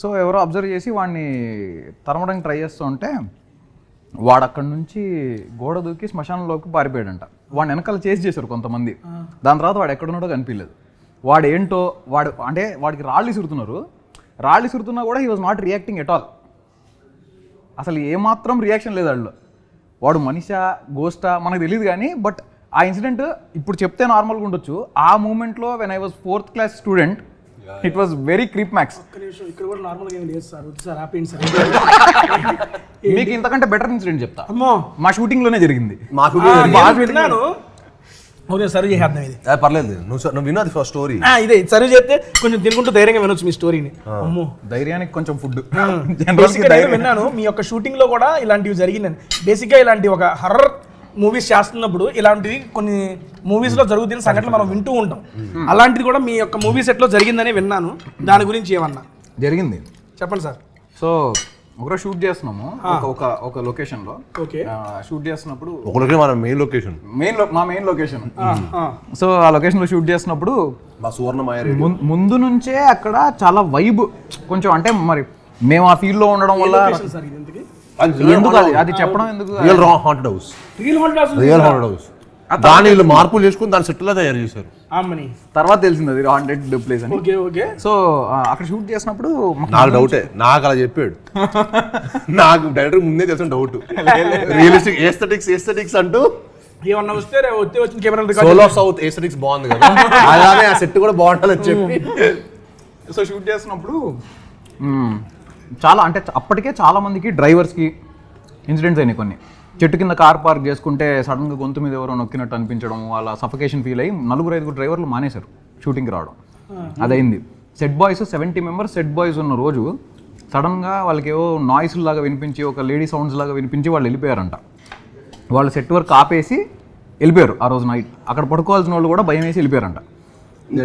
సో ఎవరో అబ్జర్వ్ చేసి వాడిని తరమడానికి ట్రై చేస్తూ ఉంటే వాడు అక్కడి నుంచి గోడ దూకి శ్మశానంలోకి పారిపోయాడంట. వాడిని వెనకాల చేశారు కొంతమంది. దాని తర్వాత వాడు ఎక్కడున్నాడో కనిపించలేదు. వాడు ఏంటో అంటే వాడికి రాళ్ళు ఇసురుతున్నా కూడా he was not reacting at all. అసలు ఏమాత్రం రియాక్షన్ లేదు వాళ్ళు. వాడు మనిషా గోస్టా మనకు తెలియదు కానీ బట్ ఆ ఇన్సిడెంట్ ఇప్పుడు చెప్తే నార్మల్గా ఉండొచ్చు. ఆ మూమెంట్లో when I was 4th class student it was very creep max. మీకు ఇంతకంటే బెటర్ ఇన్సిడెంట్ చెప్తా. మా షూటింగ్ లోనే జరిగింది. సర్వ్ చేద్దాం ఇది. పర్లేదు, నువ్వు విన్నది ఫస్ట్ స్టోరీ. ఇదే సర్వ్ చేస్తే కొంచెం తినుకుంటూ ధైర్యంగా వినొచ్చు మీ స్టోరీని. అమ్మో, ధైర్యానికి కొంచెం ఫుడ్ విన్నాను. మీ యొక్క షూటింగ్ లో కూడా ఇలాంటివి జరిగిందని. బేసిక్ గా ఇలాంటి ఒక హర్రర్ మూవీస్ చేస్తున్నప్పుడు ఇలాంటివి కొన్ని మూవీస్ లో జరుగుతున్న సంఘటనలు మనం వింటూ ఉంటాం. అలాంటిది కూడా మీ యొక్క మూవీ సెట్ లో జరిగిందని విన్నాను. దాని గురించి ఏమన్నా జరిగింది చెప్పండి సార్. సో ఒకరోజు షూట్ చేస్తున్నాము ఒక లొకేషన్ లో. షూట్ చేస్తున్నప్పుడు మన మెయిన్ లొకేషన్ మా మెయిన్ లొకేషన్. సో ఆ లొకేషన్ లో షూట్ చేస్తున్నప్పుడు ముందు నుంచే అక్కడ చాలా వైబ్ కొంచెం, అంటే మరి మేము ఆ ఫీల్డ్ లో ఉండడం వల్ల ఎందుకు అది చెప్పడం ఎందుకు, రియల్ హాంటెడ్ హౌస్ దాని వీళ్ళు మార్పులు చేసుకుని దాని సెట్ లా తయారు చేశారు. తర్వాత తెలిసింది అది హాంటెడ్ ప్లేస్ అని. సో అక్కడ షూట్ చేసినప్పుడు నాకు డౌటే, నాకు అలా చెప్పాడు. నాకు డైరెక్టర్ ముందే తెలిసిన డౌట్. రియలిస్టిక్ ఎస్థెటిక్స్ అంటూ ఏమన్నా వస్తే సోల్ ఆఫ్ సౌత్ ఎస్థెటిక్స్ బాగుంది కదా, అలానే ఆ సెట్ కూడా బాగుంటుందని చెప్పి. సో షూట్ చేసినప్పుడు చాలా అంటే అప్పటికే చాలా మందికి డ్రైవర్స్కి ఇన్సిడెంట్స్ అయినాయి. కొన్ని చెట్టు కింద కార్ పార్క్ చేసుకుంటే సడన్గా గొంతు మీద ఎవరో నొక్కినట్టు అనిపించడం, వాళ్ళ సఫకేషన్ ఫీల్ అయ్యి 4-5 డ్రైవర్లు మానేశారు షూటింగ్కి రావడం. అదైంది. Set boys 70 members set boys ఉన్న రోజు సడన్గా వాళ్ళకి ఏవో నాయిస్ లాగా వినిపించి, ఒక లేడీ సౌండ్స్ లాగా వినిపించి వాళ్ళు వెళ్ళిపోయారంట. వాళ్ళు సెట్ వర్క్ ఆపేసి వెళ్ళిపోయారు ఆ రోజు నైట్. అక్కడ పడుకోవాల్సిన వాళ్ళు కూడా భయం వేసి వెళ్ళిపోయారంట.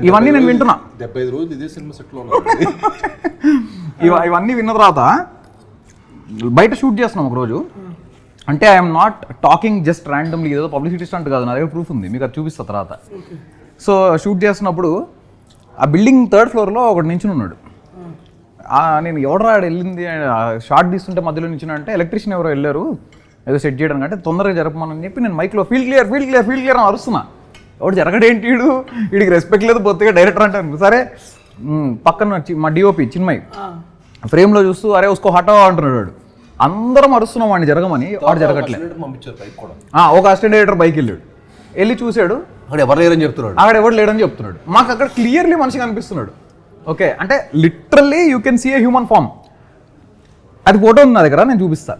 ఇవన్నీ నేను వింటున్నా. 75 రోజులు ఇదే సినిమా సెట్లో ఇవన్నీ విన్న తర్వాత బయట షూట్ చేస్తున్నాం ఒకరోజు. అంటే I'm not talking just randomly, ఏదో పబ్లిసిటీ స్టంట్ కాదు, నా దగ్గర ప్రూఫ్ ఉంది, మీకు అది చూపిస్తా తర్వాత. సో షూట్ చేస్తున్నప్పుడు ఆ బిల్డింగ్ 3rd ఫ్లోర్లో ఒకటి నించుని ఉన్నాడు. నేను ఎవడరా వెళ్ళింది షార్ట్ తీస్తుంటే మధ్యలో నించున్నా అంటే ఎలక్ట్రీషియన్ ఎవరో వెళ్ళారు ఏదో సెట్ చేయడానికి, అంటే తొందరగా జరపమని చెప్పి నేను మైక్లో ఫీల్డ్ క్లియర్ అని అరుస్తున్నా. ఎవడు జరగడేంటి, వీడికి రెస్పెక్ట్ లేదు బొత్తిగా డైరెక్టర్ అంటాను. సరే పక్కన మా డిఓపి చిన్మయ్ ఫ్రేమ్లో చూస్తూ అరే ఉసుకో హటో అంటున్నాడు. వాడు అందరం అరుస్తున్నాం వాడిని జరగమని, వాడు జరగట్లేదు. ఒక అసిస్టెంట్ డైరెక్టర్ బైక్ వెళ్ళి చూశాడు, అక్కడ ఎవరు లేడని చెప్తున్నాడు. మాకు అక్కడ క్లియర్లీ మనిషి కనిపిస్తున్నాడు. ఓకే, అంటే literally you can see a human form. అది ఫోటో ఉంది నా దగ్గర, నేను చూపిస్తా.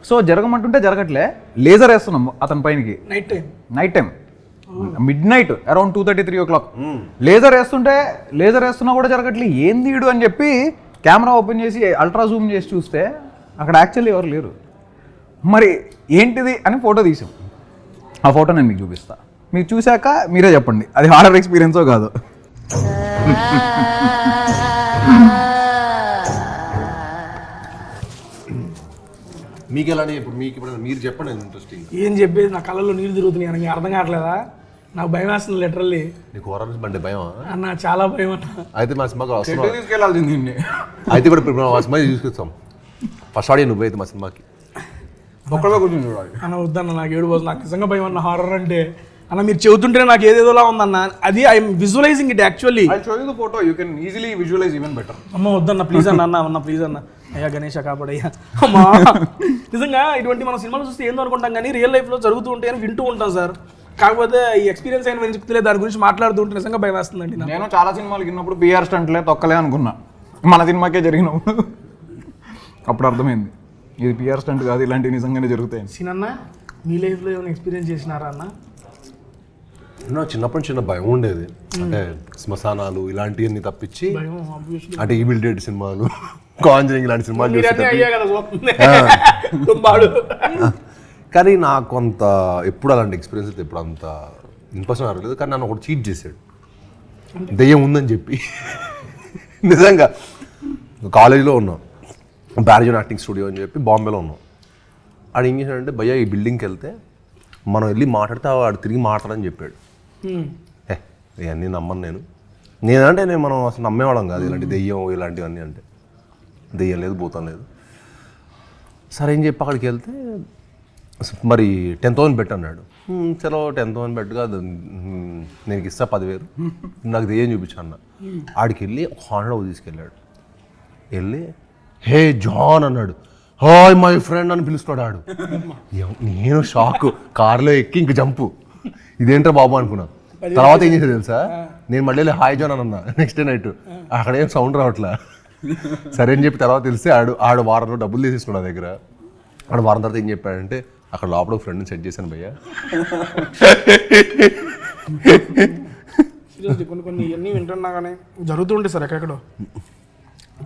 సో జరగమంటుంటే జరగట్లే. లేజర్ వేస్తున్నాం అతని పైనకి night time mid night around 2:30-3 o'clock. Laser వేస్తున్నా కూడా జరగట్లే. ఏంది వీడు అని చెప్పి కెమెరా ఓపెన్ చేసి అల్ట్రా జూమ్ చేసి చూస్తే అక్కడ యాక్చువల్లీ ఎవరు లేరు. మరి ఏంటిది అని ఫోటో తీసాం. ఆ ఫోటో నేను మీకు చూపిస్తా. మీకు చూశాక మీరే చెప్పండి అది హారర్ ఎక్స్పీరియన్సో కాదు. మీకు ఎలాంటి ఇప్పుడు మీరు చెప్పండి. ఇంట్రెస్టింగ్ ఏం చెప్పేది, నా కళ్ళలో నీళ్ళు తిరుగుతున్నాయి. మీకు అర్థం కావట్లేదా? నాకు భయం వేస్తుంది లిటరల్లీ. నీకు హొర్రర్ అంటే భయం అన్న? చాలా భయం అన్న. అయితే మా సినిమాకి తీసుకెళ్ళాల్సింది. అయితే కూడా ఇప్పుడు మా సినిమా తీసుకొస్తాం. ఫస్ట్ ఆడియో నువ్వైతే మా సినిమాకి ఒక్కడే కూర్చొని చూడాలి అన్న. వద్దన్న, నాకు 7 రోజులు. నాకు నిజంగా భయం అన్న హారర్ అంటే. అన్న మీరు చెబుతుంటేనే నాకు ఏదేదోలా ఉందన్న. అది I'm visualizing it actually. Photo you can easily visualize even better. అమ్మ వద్దన్న ప్లీజ్ అన్న ప్లీజ్ అన్న. అయ్యా గణేష కాపాడయ్యా. అమ్మా నిజంగా ఇటువంటి మనం సినిమాలు చూస్తే ఏందో అనుకుంటాం కానీ రియల్ లైఫ్లో జరుగుతూ ఉంటాయని వింటూ ఉంటాం సార్. కాకపోతే ఈ ఎక్స్పీరియన్స్ అయిన వెంచుకులే దాని గురించి మాట్లాడుతూ ఉంటే నిజంగా భయం వేస్తుందండి. నేను చాలా సినిమాలు విన్నప్పుడు పిఆర్ స్టంట్లే తొక్కలే అనుకున్నా. మన సినిమాకే జరిగినప్పుడు అప్పుడు అర్థమైంది ఇది పిఆర్ స్టంట్ కాదు, ఇలాంటివి నిజంగానే జరుగుతాయి. సినన్న మీ లైఫ్లో ఏమైనా ఎక్స్పీరియన్స్ చేసినారా అన్న? చిన్నప్పటి చిన్న భయం ఉండేది. అంటే శ్మశానాలు ఇలాంటివన్నీ తప్పించి, అంటే ఈవిల్ డెడ్ సినిమాలు, కాంజరింగ్ ఇలాంటి సినిమాలు కానీ నాకు కొంత ఎప్పుడు అలాంటి ఎక్స్పీరియన్స్ అయితే ఎప్పుడు అంత ఇంప్రెషన్ అవ్వలేదు. కానీ నన్ను ఒకటి చీట్ చేశాడు, దెయ్యం ఉందని చెప్పి. నిజంగా కాలేజీలో ఉన్నాం, బ్యారిజన్ యాక్టింగ్ స్టూడియో అని చెప్పి బాంబేలో ఉన్నాం. ఆడు ఏం చేశాడంటే, భయ్యా ఈ బిల్డింగ్కి వెళ్తే మనం వెళ్ళి మాట్లాడితే వాడు తిరిగి మాట్లాడని చెప్పాడు. ఇవన్నీ నమ్మను నేను మనం అసలు నమ్మేవాళ్ళం కాదు ఇలాంటి దెయ్యం ఇలాంటివన్నీ. అంటే దెయ్యం లేదు, భూతం లేదు. సరే ఏం చెప్పి అక్కడికి వెళ్తే మరి 10,000 బెట్ అన్నాడు. చలో 10,000 బెట్ కాదు, నేను ఇస్తా 10,000, నాకు దెయ్యం చూపించా అన్న. ఆడికి వెళ్ళి ఒక హాండా తీసుకెళ్ళాడు. వెళ్ళి హే జాన్ అన్నాడు. హాయ్ మై ఫ్రెండ్ అని పిలుస్తాడు ఆడు. నేను షాక్, కార్లో ఎక్కి ఇంక జంపు, ఇదేంట్రా బాబు అనుకున్నా. తర్వాత ఏం చేసేది తెలుసా, నేను మళ్ళీ హాయ్ జాన్ అని అన్నా నెక్స్ట్ డే నైట్. అక్కడేం సౌండ్ రావట్లా. సరే అని చెప్పి తర్వాత తెలిస్తే ఆడు వారంలో డబ్బులు తీసేసుకున్నా దగ్గర. ఆడు వారం తర్వాత ఏం చెప్పాడంటే, అక్కడ లోపల ఫ్రెండ్ని సెట్ చేశాను భయ్యా. కొన్ని ఇవన్నీ వింటున్నా కానీ జరుగుతుంటే సార్ ఎక్కడెక్కడో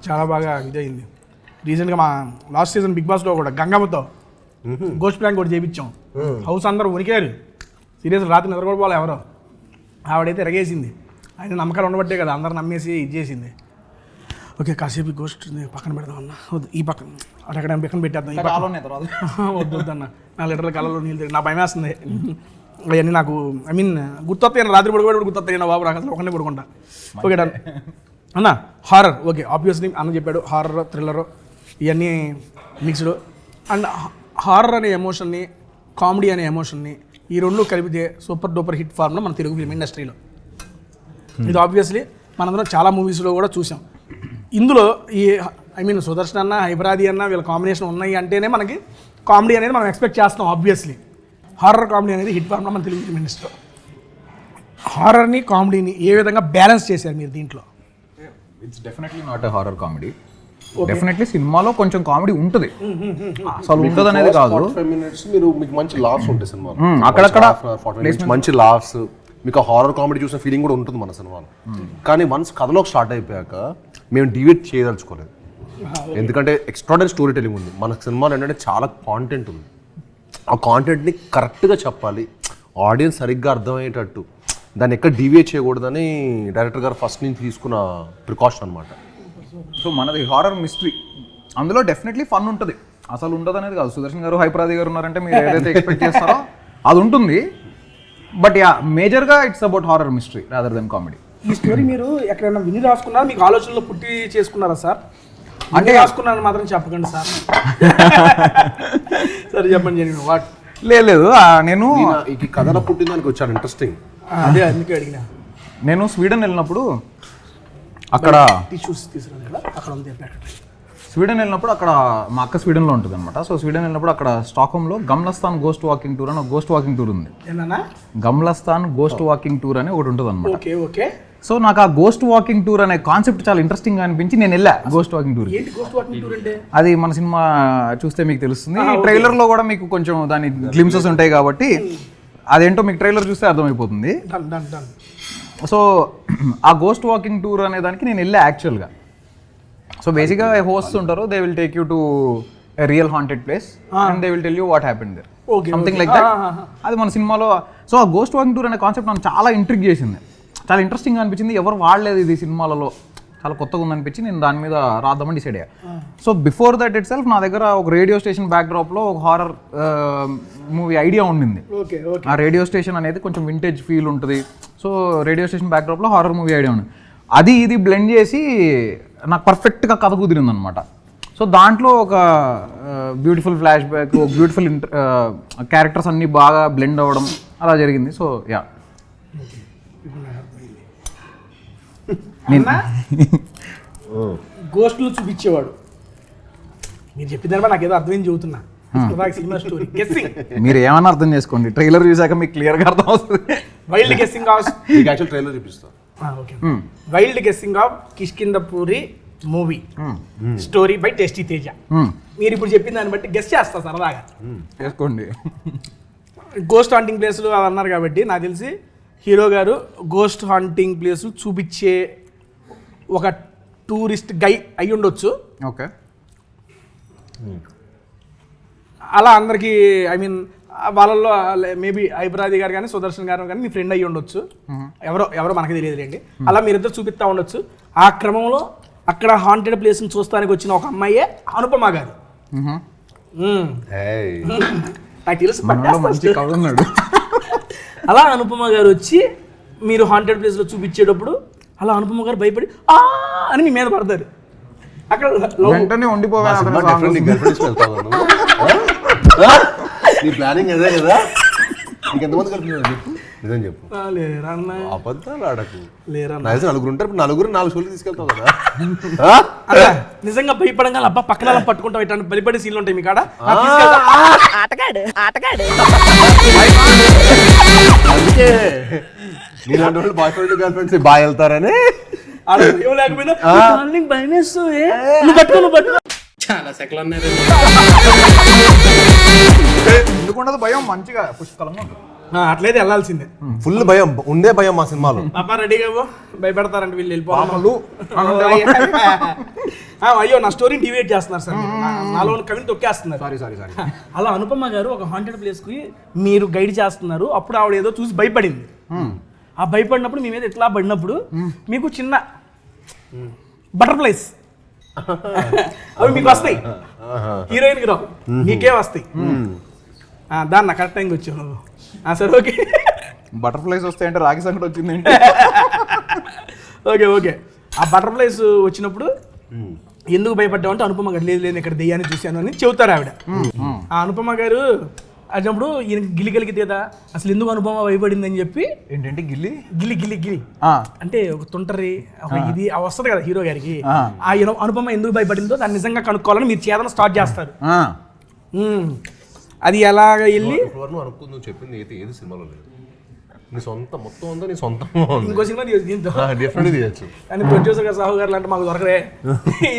చాలా బాగా ఇదయింది. రీసెంట్గా మా లాస్ట్ సీజన్ బిగ్ బాస్లో కూడా గంగమ్మతో గోస్ట్ ప్లాంక్ కూడా చేయించాం. హౌస్ అందరూ ఉనికారు, సీరియస్ రాత్రి నిద్ర కూడా పోలే ఎవరో. ఆవిడైతే ఎరగేసింది. ఆయన నమ్మకాలు ఉండబట్టే కదా అందరు నమ్మేసి ఇది చేసింది. ఓకే కాసేపు గోస్ట్ పక్కన పెడదామన్నా, వద్దు ఈ పక్కన అక్కడ పక్కన పెట్టేద్దాం, ఈ పక్కన వద్దు వద్దన్న. 4 లీటర్ల కళ్ళలో నీళ్ళు తిరిగి నా భయం వేస్తుంది. అవన్నీ నాకు ఐ మీన్ గుర్తొస్తాయి, రాత్రి పడుకోవడం గుర్తొస్తాయి నా బాబు, నాకు అసలు ఒకనే పడుకుంటా. ఓకే డన్ అన్న. హారర్ ఓకే ఆబ్వియస్లీ అన్న చెప్పాడు, హారర్ థ్రిల్లర్ ఇవన్నీ మిక్స్డ్. అండ్ హారర్ అనే ఎమోషన్ని, కామెడీ అనే ఎమోషన్ని ఈ రెండు కలిపితే సూపర్ డూపర్ హిట్ ఫార్మ్లో మన తెలుగు ఫిల్మ్ ఇండస్ట్రీలో. ఇది ఆబ్వియస్లీ మనందరం చాలా మూవీస్లో కూడా చూసాం. ఇందులో ఈ ఐ మీన్ సుదర్శన్ అన్న, హైపరాది అన్న వీళ్ళ కాంబినేషన్ ఉన్నాయి అంటేనే మనకి కామెడీ అనేది మనం ఎక్స్పెక్ట్ చేస్తాం. ఆబ్వియస్లీ హారర్ కామెడీ అనేది హిట్ ఫార్మ్లో మన తెలుగు ఫిల్మ్ ఇండస్ట్రీలో. హారర్ని కామెడీని ఏ విధంగా బ్యాలెన్స్ చేశారు మీరు దీంట్లో? It's definitely not a horror comedy. Definitely సినిమాలో కొంచెం కామెడీ ఉంటుంది, అసలు ఉంటుంది అనేది కాదు. 45 minutes మీకు మంచి లాఫ్స్ ఉంటాయి సినిమాలో, అక్కడక్కడ మంచి లాఫ్స్, మీకు హారర్ కామెడీ చూసిన ఫీలింగ్ కూడా ఉంటుంది మన సినిమాలో. కానీ వన్స్ కథలోకి స్టార్ట్ అయిపోయాక మేము డివేట్ చేయదలుచుకోలేదు, ఎందుకంటే ఎక్స్ట్రాడనరీ స్టోరీ టెలింగ్ ఉంది మన సినిమాలో. ఏంటంటే చాలా కాంటెంట్ ఉంది, ఆ కాంటెంట్ని కరెక్ట్గా చెప్పాలి, ఆడియన్స్ సరిగ్గా అర్థమయ్యేటట్టు, దాన్ని ఎక్కడ డివియేట్ చేయకూడదని డైరెక్టర్ గారు ఫస్ట్ నుంచి తీసుకున్న ప్రికాషన్ అనమాట. సో మనది హారర్ మిస్టరీ, అందులో డెఫినెట్లీ ఫన్ ఉంటుంది, అసలు ఉండదు అనేది కాదు. సుదర్శన్ గారు, హైపరాది గారు ఉన్నారంటే మీరు ఏదైతే ఎక్స్పెక్ట్ చేస్తారో అది ఉంటుంది. బట్ యా మేజర్గా it's about horror mystery rather than comedy. ఈ స్టోరీ మీరు ఎక్కడైనా విని రాసుకున్నారా, మీకు ఆలోచనలో పుట్టి చేసుకున్నారా సార్? అంటే రాసుకున్నాను మాత్రం చెప్పకండి సార్. సరే చెప్పండి జరిగింది వాట్? లేదు నేను ఈ కథలో పుట్టిందానికి వచ్చాను ఇంట్రెస్టింగ్. అదే అందుకే అడిగినా. నేను స్వీడన్ వెళ్ళినప్పుడు అక్కడ టిష్యూస్ తీసుకురా కదా, అక్కడ ఉంది ప్యాకెట్. స్వీడన్ వెళ్ళినప్పుడు అక్కడ మా అక్క స్వీడన్లో ఉంటుంది అనమాట. సో స్వీడన్ వెళ్ళినప్పుడు అక్కడ స్టాక్హోమ్లో గమ్లస్థాన్ గోస్ట్ వాకింగ్ టూర్ అని ఒక గోస్ట్ వాకింగ్ టూర్ ఉంది. గమ్లస్థాన్ గోస్ట్ వాకింగ్ టూర్ అని ఒకటి ఉంటుంది అనమాట. Okay okay. సో నాకు ఆ గోస్ట్ వాకింగ్ టూర్ అనే కాన్సెప్ట్ చాలా ఇంట్రెస్టింగ్ అనిపించి నేను వెళ్ళా గోస్ట్ వాకింగ్ టూర్. ఏంటి గోస్ట్ వాకింగ్ టూర్ అంటే? అది మన సినిమా చూస్తే మీకు తెలుస్తుంది. ట్రైలర్లో కూడా మీకు కొంచెం దాని గ్లిమ్సెస్ ఉంటాయి కాబట్టి అదేంటో మీకు ట్రైలర్ చూస్తే అర్థమైపోతుంది. సో ఆ గోస్ట్ వాకింగ్ టూర్ అనే దానికి నేను వెళ్ళా యాక్చువల్గా. సో బేసిక్గా హోస్ట్ ఉంటారు, they will take you to a real haunted place and they will tell you what happened there, something like that. అది మన సినిమాలో. సో ఆ గోస్ట్ వాకింగ్ టూర్ అనే కాన్సెప్ట్ నాకు చాలా ఇంట్రిగ్ చేసింది, చాలా ఇంట్రెస్టింగ్ అనిపించింది. ఎవరు వాడలేదు ఇది సినిమాలలో, చాలా కొత్తగా ఉందనిపించి నేను దాని మీద రాద్దామని డిసైడ్ అయ్యా. So before that it self నా దగ్గర ఒక రేడియో స్టేషన్ బ్యాక్డ్రాప్లో ఒక హారర్ మూవీ ఐడియా ఉండింది. ఆ రేడియో స్టేషన్ అనేది కొంచెం వింటేజ్ ఫీల్ ఉంటుంది. సో రేడియో స్టేషన్ బ్యాక్డ్రాప్లో హారర్ మూవీ ఐడియా ఉంది. అది ఇది బ్లెండ్ చేసి నాకు పర్ఫెక్ట్గా కథ కుదిరింది అనమాట. సో దాంట్లో ఒక beautiful flashback, beautiful characters అన్నీ బాగా బ్లెండ్ అవ్వడం అలా జరిగింది. సో యా గోస్ట్లు చూపించేవాడు. మీరు చెప్పిన తర్వాత నాకు ఏదో అర్థమైంది చెబుతున్నా. సినిమా స్టోరీ గెస్సింగ్ మీరు ఏమన్నా అర్థం చేసుకోండి, ట్రైలర్ చూసాక మీకు క్లియర్గా అర్థం అవుతుంది. వైల్డ్ గెస్సింగ్ ఆఫ్ ట్రైలర్ చూపిస్తా. Wild guessing of Kishkindhapuri movie story by tasty Teja. మీరు ఇప్పుడు చెప్పిన దాన్ని బట్టి గెస్ట్ చేస్తా సరదాగా చేసుకోండి. గోస్ట్ హాంటింగ్ ప్లేస్లు అవి అన్నారు కాబట్టి నాకు తెలిసి హీరో గారు గోస్ట్ హాంటింగ్ ప్లేస్ చూపించే ఒక టూరిస్ట్ గై అయి ఉండొచ్చు. ఓకే, అలా అందరికీ ఐ మీన్ వాళ్ళల్లో మేబీ హైపరాది గారు కానీ సుదర్శన్ గారు కానీ మీ ఫ్రెండ్ అయ్యి ఉండొచ్చు, ఎవరో మనకి తెలియదు రండి. అలా మీరిద్దరు చూపిస్తూ ఉండొచ్చు. ఆ క్రమంలో అక్కడ హాంటెడ్ ప్లేస్ని చూస్తానికి వచ్చిన ఒక అమ్మాయే అనుపమ గారు. నాకు తెలుసు అలా అనుపమ గారు వచ్చి మీరు హాంటెడ్ ప్లేస్లో చూపించేటప్పుడు అలా అనుపమ గారు భయపడి ఆ అని మీ మీద పడతారు. అక్కడ వెంటనే ఉండిపోవా నీ ప్లానింగ్ అదే కదా ఇంకెంతమంది కలిపి చెప్పు నిజం చెప్పు లేరా అన్న అబద్ధాలు ఆడకు లేరా నాకు నలుగురు ఉంటారు ఇప్పుడు నలుగురు 4 షోలు తీసుకెళ్తావు కదా అలా నిజంగా భయపడంగా అబ్బా పక్కన అలా పట్టుకుంటాం ఇట్లాంటి భయపడే సీన్లు ఉంటాయి మీ కాడ అందుకే నీలాంటి వాళ్ళు బాయ్ ఫ్రెండ్ గర్ల్ ఫ్రెండ్స్ బాగా వెళ్తారని లేకపోయినా భయం వేస్తుంది చాలా సెకలు ఉన్నాయి ఎందుకుండదు భయం మంచిగా పుష్కలంగా ఉంటుంది. అట్లయితే వెళ్ళాల్సిందే ఫుల్ భయం ఉండే భయం మా సినిమాలో పాప రెడీగా భయపెడతారంటే వీళ్ళు వెళ్ళిపోవాలి అయ్యో నా స్టోరీని డివేట్ చేస్తున్నారు సార్ నాలో కవిని తొక్కేస్తున్నారు సారీ అలా అనుపమ గారు ఒక హాంటెడ్ ప్లేస్ కి మీరు గైడ్ చేస్తున్నారు అప్పుడు ఆవిడ ఏదో చూసి భయపడింది ఆ భయపడినప్పుడు మీ మీద ఎట్లా పడినప్పుడు మీకు చిన్న బటర్ఫ్లైస్ అవి మీకు వస్తాయి హీరోయిన్ కి రావు మీకే వస్తాయి దాన్ని కరెక్ట్ టైంకి వచ్చావు నువ్వు సరే ఓకే బటర్ఫ్లైస్ వస్తాయంటే రాగి సంకట వచ్చింది ఓకే ఆ బటర్ఫ్లైస్ వచ్చినప్పుడు ఎందుకు భయపడ్డావు అంటే అనుపమ గారు లేదు ఇక్కడ దెయ్యాన్ని చూశాను అని చెబుతారు ఆవిడ ఆ అనుపమ గారు అప్పుడు ఈయన గిలిగలికి తేదా అసలు ఎందుకు అనుపమ భయపడింది అని చెప్పి ఏంటంటే గిల్లి గిలి అంటే ఒక తుంటరి ఒక ఇది వస్తుంది కదా హీరో గారికి ఆ అనుపమ ఎందుకు భయపడిందో దాన్ని నిజంగా కనుక్కోవాలని మీరు చేతన స్టార్ట్ చేస్తారు అది ఎలాగ వెళ్ళి నువ్వు చెప్పింది అయితే ఏది సినిమాలో లేదు నీ సొంత మొత్తం ఉందో నీ సొంతం ఇంకో సినిమా దీంతో డిఫరెంట్ తీయచ్చు కానీ ప్రొడ్యూసర్ గారు సాహు గారు అంటే మాకు దొరకరే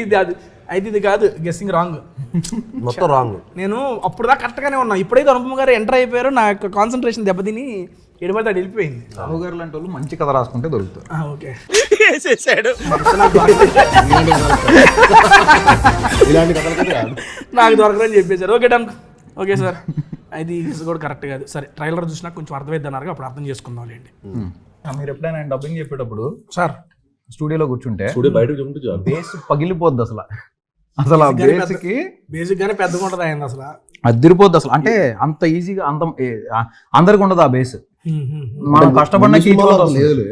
ఇది అది అయితే ఇది కాదు గెస్సింగ్ రాంగ్ మొత్తం రాంగ్ నేను అప్పుడు దాకా కరెక్ట్గానే ఉన్నా ఇప్పుడైతే అనుపమ గారు ఎంటర్ అయిపోయారు నా యొక్క కాన్సన్ట్రేషన్ దెబ్బతిని ఎడబడితే అది వెళ్ళిపోయింది రావు గారు లాంటి వాళ్ళు మంచి కథ రాసుకుంటే దొరుకుతారు ఓకే వేసేసాడు ఇలాంటి కథలకైతే కాదు నాకు దొరకదని చెప్పేశారు ఓకే డన్ ఓకే సార్ అది కూడా కరెక్ట్ కాదు సరే ట్రైలర్ చూసినా కొంచెం అర్థమైద్దన్నారు అప్పుడు అర్థం చేసుకుందాం లేండి మీరు ఎప్పుడైనా డబ్బింగ్ చెప్పేటప్పుడు సార్ స్టూడియోలో కూర్చుంటే బయటకు చెప్తే బేస్ పగిలిపోద్ది అసలు ఆ బేసిక్ గానే పెద్దగా ఉంటుంది అయింది అసలు అదిరిపోద్ది అసలు అంటే అంత ఈజీగా అంత అందరికి ఉండదు ఆ బేస్ మనం కష్టపడిన లేదు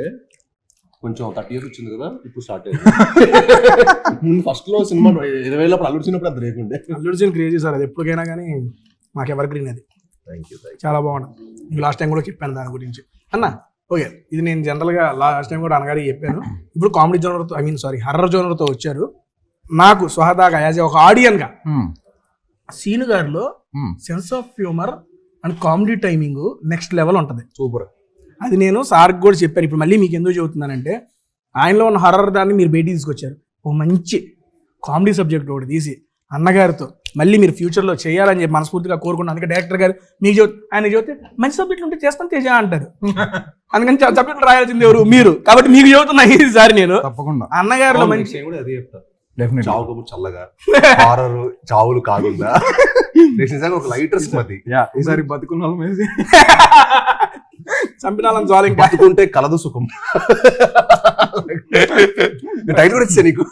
కొంచెం 30 years వచ్చింది కదా ఇప్పుడు స్టార్ట్ అయింది ఫస్ట్ లో సినిమా 20,000 అల్లుడు వచ్చినప్పుడు అది లేకుండే అల్లుడు సీన్ క్రేజీ సార్ అది ఎప్పటికైనా కానీ మాకు ఎవరి గ్రీన్ అది చాలా బాగుంది లాస్ట్ టైం కూడా చెప్పాను దాని గురించి అన్న ఓకే ఇది నేను జనరల్గా లాస్ట్ టైం కూడా అన్నగారికి చెప్పాను ఇప్పుడు కామెడీ జోనర్తో హర్రర్ జోనర్తో వచ్చారు నాకు స్వహదాగా యాజ్ ఒక ఆడియన్గా సీను గారిలో sense of humour and comedy timing next level ఉంటుంది సూపర్ అది నేను సార్కి కూడా చెప్పాను ఇప్పుడు మళ్ళీ మీకు ఎందుకు చెబుతున్నానంటే ఆయనలో ఉన్న హర్రర్ దాన్ని మీరు బయటికి తీసుకొచ్చారు ఓ మంచి కామెడీ సబ్జెక్ట్ ఒకటి తీసి అన్నగారితో మళ్ళీ మీరు ఫ్యూచర్లో చేయాలని చెప్పి మనస్ఫూర్తిగా కోరుకున్నాను అందుకే డైరెక్టర్ గారు మీకు ఆయన చెబితే మంచి సబ్జెక్టులు ఉంటే చేస్తాను తేజ అంటారు అందుకని సబ్జెక్టులు రాయాల్సింది ఎవరు మీరు కాబట్టి మీకు చెబుతున్నా ఈసారి నేను తప్పకుండా అన్నగారిలో మంచి అదే చెప్తా డెఫినెట్ చావు కబుర్ చల్లగా హారర్ చావులు కాకుండా ఒక లైటర్ స్మతి ఈసారి బతుకున్న చంపినాలని చాలు ఇంకా బతుకుంటే కలదు సుఖం టైటిల్ కూడా ఇచ్చా నీకు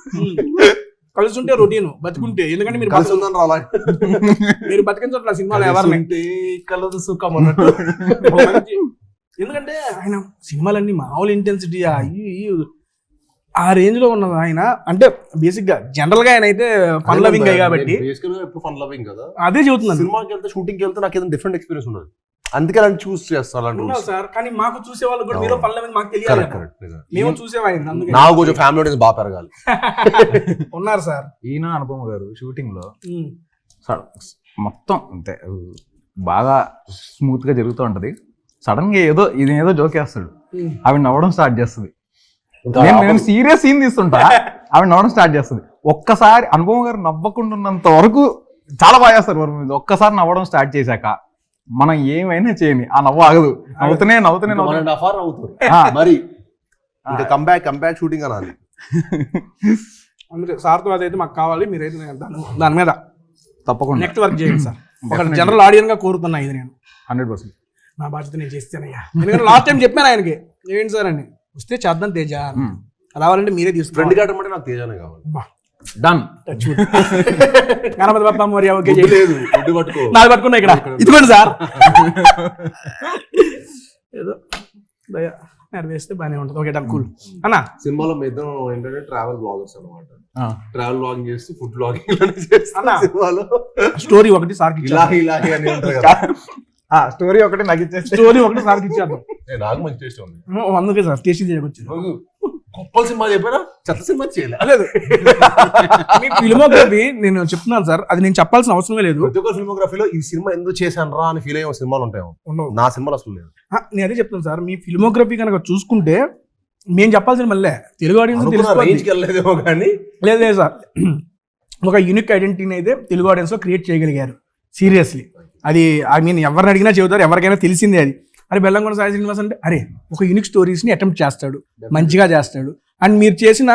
కలిసి ఉంటే రొటీన్ బతుకుంటే ఎందుకంటే మీరు కలిసి ఉందని రాలా మీరు బతికించట్ల సినిమాలో ఎవరిని కలదు సుఖం అన్నట్టు ఎందుకంటే ఆయన సినిమాలన్నీ మామూలు ఇంటెన్సిటీ ఆ రేంజ్ లో ఉన్నది ఆయన అంటే బేసిక్ గా జనరల్ గా ఆయన అయితే ఫన్ లవింగ్ కాబట్టి ఫన్ లవింగ్ కదా అదే చెబుతున్నాను సినిమాకి వెళ్తే షూటింగ్ కి వెళ్తే నాకు ఏదైనా డిఫరెంట్ ఎక్స్పీరియన్స్ ఉండదు అందుకే అలాంటి చూస్ చేస్తాను సార్ కానీ మాకు చూసే వాళ్ళు కూడా మీరు ఫన్ లవింగ్ మాకు తెలియాలి మేము చూసేవాళ్ళు అందుకే నాకు కొంచెం ఫ్యామిలీ ఆడియన్స్ బాగా పెరగాలి ఉన్నారు సార్ ఈయన అనుపమ గారు షూటింగ్ లో మొత్తం అంతే బాగా స్మూత్ గా జరుగుతూ ఉంటది సడన్ గా ఏదో జోకేస్తాడు ఆవిడ నవ్వడం స్టార్ట్ చేస్తుంది నేను సీరియస్ సీన్ తీస్తుంటా ఆవిడ నవ్వడం స్టార్ట్ చేస్తుంది ఒక్కసారి అనుపమ గారు నవ్వకుండా ఉన్నంత వరకు చాలా బాగా చేస్తారు వరకు మీద ఒక్కసారి నవ్వడం స్టార్ట్ చేశాక మనం ఏమైనా చేయని ఆ నవ్వు ఆగదు నవ్వుతూనే అవుతారు మరి ఇంకా కంబ్యాక్ షూటింగ్ అనాలి అందుకే సార్తో అదైతే మాకు కావాలి మీరైతే దాని మీద తప్పకుండా నెక్స్ట్ వర్క్ చేయండి సార్ ఒక జనరల్ ఆడియన్ గా కోరుతున్నా ఇది నేను 100% నా బాధ్యత నేను చేస్తానయ్యా ఎందుకంటే లాస్ట్ టైం చెప్పాను ఆయనకి ఏంటి సార్ అని వస్తే చేద్దాం తేజ రావాలంటే మీరే ఫ్రెండ్ కావడం అంటే నాకు తేజానే కావాలి డన్ గణపతి బప్ప మరి ఓకే లేదు పట్టుకో నాది పట్టుకున్నా ఇక్కడ ఇదిగోండి సార్ ఏదో వేస్తే బాగానే ఉంటుంది. ఓకే డన్ కూల్ అన్న. సినిమాలో మీద ఏంటంటే ట్రావెల్ బ్లాగర్స్ అనమాట. ఆ. ట్రావెల్ బ్లాగింగ్ చేస్తూ ఫుడ్ బ్లాగింగ్ అన్నా. సినిమాలో స్టోరీ ఒకటి సార్కి ఇలాహి ఇలాహి అని ఉంటారు కదా. స్టోరీ ఒకటి నాకు ఇచ్చేస్తే స్టోరీ ఒకటి సార్కి ఇచ్చారు. నాకు మంచి టేస్ట్ ఉంది. అందుకే సార్ టేస్ట్ చేయకొచ్చు. గొప్ప సినిమా చెప్పారా, చెత్త సినిమా చేయలేదు. లేదు మీ ఫిల్మోగ్రఫీ నేను చెప్తున్నాను సార్, అది నేను చెప్పాల్సిన అవసరమే లేదు. ప్రతి ఒక్క ఫిల్మోగ్రఫీలో ఈ సినిమా ఎందుకు చేశాను రా అని ఫీల్ అయ్యే సినిమాలు ఉంటాయి. ఉండవు. నా సినిమాలు అసలు లేదు. నేను అదే చెప్తాను సార్, మీ ఫిల్మోగ్రఫీ కనుక చూసుకుంటే మేము చెప్పాల్సిన మళ్ళీ తెలుగు ఆడియన్స్ రేంజ్కి వెళ్ళలేదేమో కానీ లేదు సార్, ఒక యూనిక్ ఐడెంటిటీని అయితే తెలుగు ఆడియన్స్ లో క్రియేట్ చేయగలిగారు. సీరియస్లీ అది ఐ మీన్ ఎవరిని అడిగినా చెబుతారు, ఎవరికైనా తెలిసిందే అది. అరే బెల్లంకొండ సాయి శ్రీనివాస్ అంటే అరే ఒక యూనిక్ స్టోరీస్ని అటెంప్ట్ చేస్తాడు, మంచిగా చేస్తాడు. అండ్ మీరు చేసిన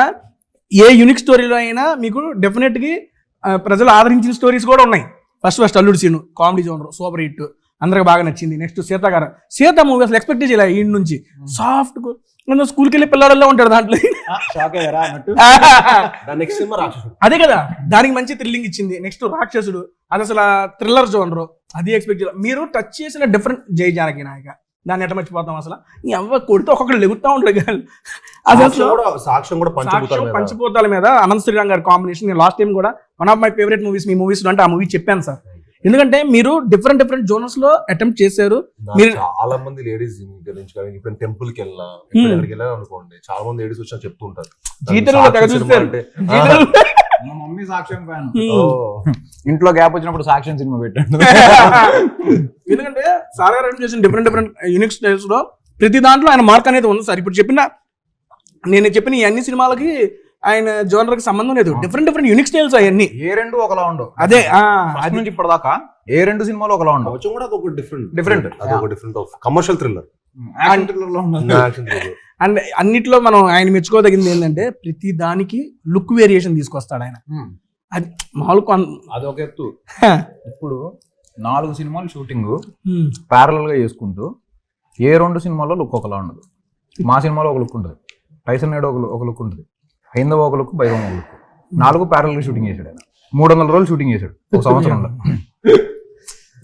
ఏ యూనిక్ స్టోరీలో అయినా మీకు డెఫినెట్గా ప్రజలు ఆదరించిన స్టోరీస్ కూడా ఉన్నాయి. First Alludu Seenu comedy genre super hit, అందరికి బాగా నచ్చింది. నెక్స్ట్ సీత మూవీ అసలు ఎక్స్పెక్ట్ చేయలే ఈ నుంచి సాఫ్ట్ స్కూల్కి వెళ్ళి పిల్లడల్లో ఉంటాడు దాంట్లో. నెక్స్ట్ సినిమా రాక్షసుడు, అదే కదా దానికి మంచి థ్రిల్లింగ్ ఇచ్చింది. నెక్స్ట్ రాక్షసుడు, అది అసలు థ్రిల్లర్ జోనర్, అది ఎక్స్పెక్ట్ చేయాలి. మీరు టచ్ చేసిన డిఫరెంట్ జై జానకి నాయక, దాన్ని ఎట్లా మర్చిపోతాం అసలు. ఈ అవ్వ కొడితే ఒక్కొక్కరు లెగుతా ఉంటాడు కానీ అది అసలు సాక్ష్యం కూడా పంచిపోతాల మీద అనంత్ శ్రీరామ్ గారి కాంబినేషన్. నేను లాస్ట్ టైం కూడా one of my favourite movies me movies అంటే ఆ మూవీ చెప్పాను సార్. ఎందుకంటే మీరు డిఫరెంట్ జోనర్స్ లో అటెంప్ట్ చేశారు. మీరు చాలా మంది లేడీస్ ఇప్పుడు టెంపుల్ కి వెళ్ళినా ఎక్కడికి వెళ్ళాను అనుకోండి, చాలా మంది లేడీస్ వచ్చి చెప్తుంటారు మా మమ్మీ సాక్ష్యం ఫ్యాన్. ఇంట్లో గ్యాప్ వచ్చినప్పుడు సాక్ష్యం సినిమా పెట్టాడు. ఎందుకంటే సార్ గారు చేసిన డిఫరెంట్ యూనిక్ స్టైల్స్ లో ప్రతి దాంట్లో ఆయన మార్క్ అనేది ఉంది సార్. ఇప్పుడు నేను చెప్పిన ఈ అన్ని సినిమాలకి ఆయన జోనర్ కి సంబంధం లేదు. డిఫరెంట్ యూనిక్ స్టైల్స్ అవన్నీ. ఏ రెండు ఒకలా ఉండవు. అదే అది నుంచి ఇప్పటిదాకా ఏ రెండు సినిమాలు ఒకలా ఉండవు. కూడా ఒక different of commercial thriller and అన్నిట్లో మనం ఆయన మెచ్చుకోదగింది ఏంటంటే ప్రతి దానికి లుక్ వేరియేషన్ తీసుకొస్తాడు ఆయన. అది మామూలు అదొక ఎత్తు. ఇప్పుడు 4 సినిమాలు షూటింగ్ ప్యారలల్ గా చేసుకుంటూ ఏ 2 సినిమాల్లో లుక్ ఒకలా ఉండదు. మా సినిమాలో ఒక లుక్ ఉంటుంది, టైసన్ నేడు ఒక లుక్ ఉంటుంది, హైందవ ఒక లుక్, భైరవం ఒక లుక్. 4 ప్యారలల్ గా షూటింగ్ చేశాడు ఆయన. 300 రోజులు షూటింగ్ చేశాడు ఒక సంవత్సరంలో.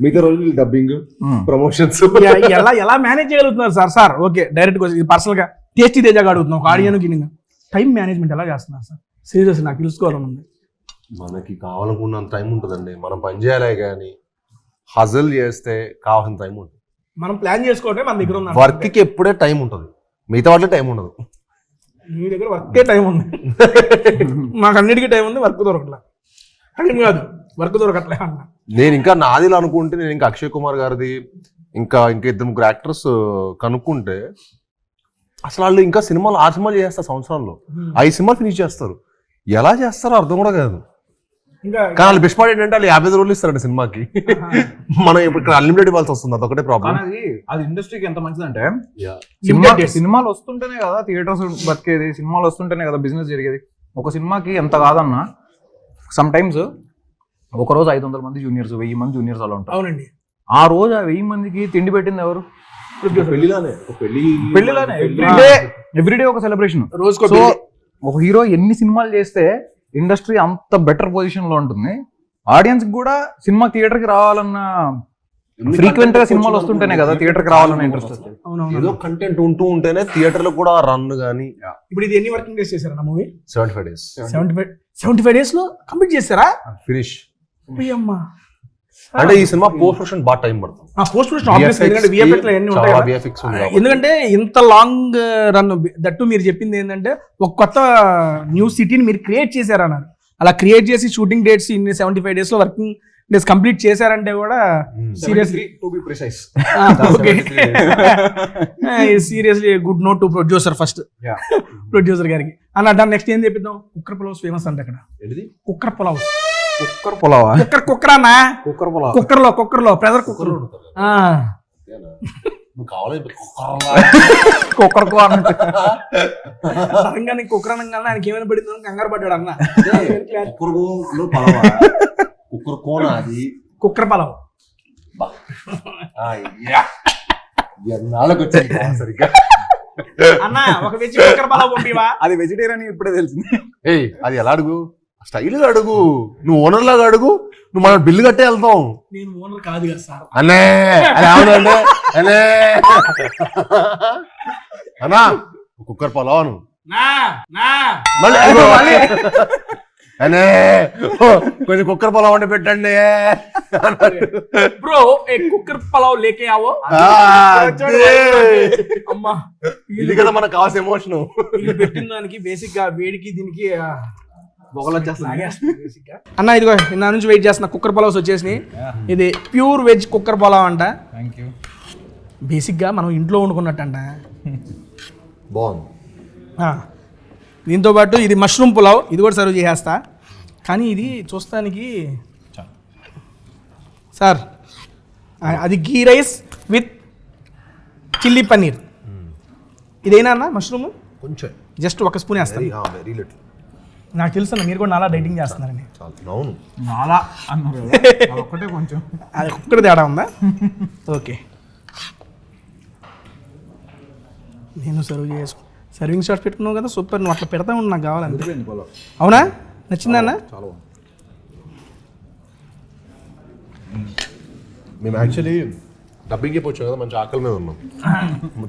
మిగతా రోజులు డబ్బింగ్, ప్రమోషన్స్ ఎలా మేనేజ్ చేయగలుగుతున్నారు సార్? ఓకే డైరెక్ట్ పర్సనల్ గా టేస్టీ తేజగా అడుగుతున్నాం. ఒక ఆడియన్ టైం మేనేజ్మెంట్ ఎలా చేస్తున్నారు సార్? సీరియస్ నాకు తెలుసుకోవాలని ఉంది. మనకి కావాలనుకున్నంత టైం ఉంటుందండి, మనం పని చేయాలి. కానీ హజల్ చేస్తే కావాల్సిన టైం ఉంటుంది. మనం ప్లాన్ చేసుకోవటం మన దగ్గర ఉంది. వర్క్ కి ఎప్పుడే టైం ఉంటుంది, మిగతా వాళ్ళకి టైం ఉండదు. మీ దగ్గర వర్కే టైం ఉంది, మాకు అన్నిటికీ టైం ఉంది, వర్క్ దొరకట్లే. టైం కాదు వర్క్ దొరకట్లే అన్న. నేను ఇంకా నాదిలో అనుకుంటే నేను ఇంకా అక్షయ్ కుమార్ గారిది ఇంకా 2-3 యాక్టర్స్ కనుక్కుంటే అసలు వాళ్ళు ఇంకా సినిమాలు 6 సినిమాలు చేస్తారు సంవత్సరంలో, 5 సినిమాలు ఫినిష్ చేస్తారు. ఎలా చేస్తారో అర్థం కూడా కాదు. కానీ వాళ్ళు బెస్ట్ పార్ట్ ఏంటంటే వాళ్ళు 50 రోజులు ఇస్తారండి సినిమాకి. మనం ఇప్పుడు ఇక్కడ అన్లిమిటెడ్ ఇవ్వాల్సి వస్తుంది, అదొకటే ప్రాబ్లం. అది ఇండస్ట్రీకి ఎంత మంచిదంటే సినిమాలు వస్తుంటేనే కదా థియేటర్స్ బతికేది, సినిమాలు వస్తుంటేనే కదా బిజినెస్ జరిగేది. ఒక సినిమాకి ఎంత కాదన్నా సమ్ టైమ్స్ ఒకరోజు 500 మంది జూనియర్స్, 1000 మంది జూనియర్స్ అలా ఉంటారు. అవునండి. ఆ రోజు ఆ 1000 మందికి తిండి పెట్టింది ఎవరు? పెళ్లిలానే ఎవ్రీడే ఒక సెలబ్రేషన్. రోజుకో ఒక హీరో ఎన్ని సినిమాలు చేస్తే ఇండస్ట్రీ అంత బెటర్ పొజిషన్ లో ఉంటుంది. ఆడియన్స్ కూడా సినిమా థియేటర్ కి రావాలన్న ఫ్రీక్వెంట్ గా సినిమాలు వస్తుంటేనే కదా థియేటర్ కి రావాలన్న ఇంట్రెస్ట్. ఏదో కంటెంట్ ఉంటూ ఉంటేనే థియేటర్ లో కూడా రన్ కానీ. ఇప్పుడు ఇది ఎన్ని వర్కింగ్ డేస్ చేశారు నా మూవీ? 75 days. 75 days లో కంప్లీట్ చేస్తారా? ఫినిష్. అమ్మా అంటే ఈ సినిమా పోస్ట్ ప్రొడక్షన్ బాగా టైం పడుతుంది. పోస్ట్ ప్రొడక్షన్ ఎందుకంటే ఇంత లాంగ్ రన్ దట్టు మీరు చెప్పింది ఏంటంటే ఒక కొత్త న్యూ సిటీని మీరు క్రియేట్ చేశారన్నారు. అలా క్రియేట్ చేసి షూటింగ్ డేట్స్ ఇన్ని 75 days లో వర్కింగ్ డేస్ కంప్లీట్ చేశారంటే కూడా seriously good note to producer first producer గారికి అన్న. దాని నెక్స్ట్ ఏం చెప్పిద్దాం? కుక్కర్ పులావ్స్ ఫేమస్ అంటే అక్కడ. కుక్కర్ పులావ్స్ కుక్కర్ లో ప్రెజర్ కుక్కర్ కుక్కర్ అనగానే ఆయనకి ఏమైనా పడిందో కంగారు పడ్డాడు అన్న. కుక్కర్ పలావ్ అన్న ఒక వెజ్ కుక్కర్ పలావ్ పంపివా? అది వెజిటేరియన్ ఇప్పుడే తెలిసింది. అది ఎలా అడుగు, స్టైల్ గా అడుగు, నువ్వు ఓనర్ లాగా అడుగు, నువ్వు మనం బిల్లు కట్టే వెళ్తాం. నేను ఓనర్ కాదు కదా సార్. అనే అది అవునండి అనే అన్నా కుక్కర్ పొలవాను మళ్ళీ అనే కొంచెం కుక్కర్ పొలం వండి పెట్టండి. బ్రో ఏ కుక్కర్ పలావ్ లేకే ఆవో. అమ్మా ఇది కదా మనకు కావాల్సిన ఎమోషన్. వీళ్ళు పెట్టిన దానికి బేసిక్ గా వేడికి దీనికి అన్న ఇదిగో నా నుంచి వెయిట్ చేస్తున్నా. కుక్కర్ పలావ్స్ వచ్చేసినాయి. ఇది ప్యూర్ వెజ్ కుక్కర్ పలావ్ అంట. Thank you. బేసిక్ గా మనం ఇంట్లో వండుకున్నట్టు అంట. బాగుంది. దీంతో పాటు ఇది మష్రూమ్ పులావ్, ఇది కూడా సర్వ్ చేసేస్తా. కానీ ఇది చూస్తానికి సార్ అది గీ రైస్ విత్ చిల్లీ పన్నీర్. ఇదేనా అన్న మష్రూమ్? కొంచెం జస్ట్ ఒక స్పూన్ వేస్తాను. Very little. నాకు తెలుసు అన్న మీరు కూడా నాలా డైటింగ్ చేస్తున్నారని. అవును అలా అన్నారు ఒక్కటే కొంచెం అది ఒక్కటి తేడా ఉందా? ఓకే నేను సర్వ్ చేసుకో. సర్వింగ్ షాట్స్ పెట్టుకున్నావు కదా, సూపర్. నువ్వు అట్లా పెడతా ఉండి నాకు కావాలంటే. అవునా? నచ్చిందా అన్న? చాలా మేము యాక్చువల్లీ డబ్బింగ్ చెప్పొచ్చు కదా, మంచి ఆకలి మీద ఉన్నాం.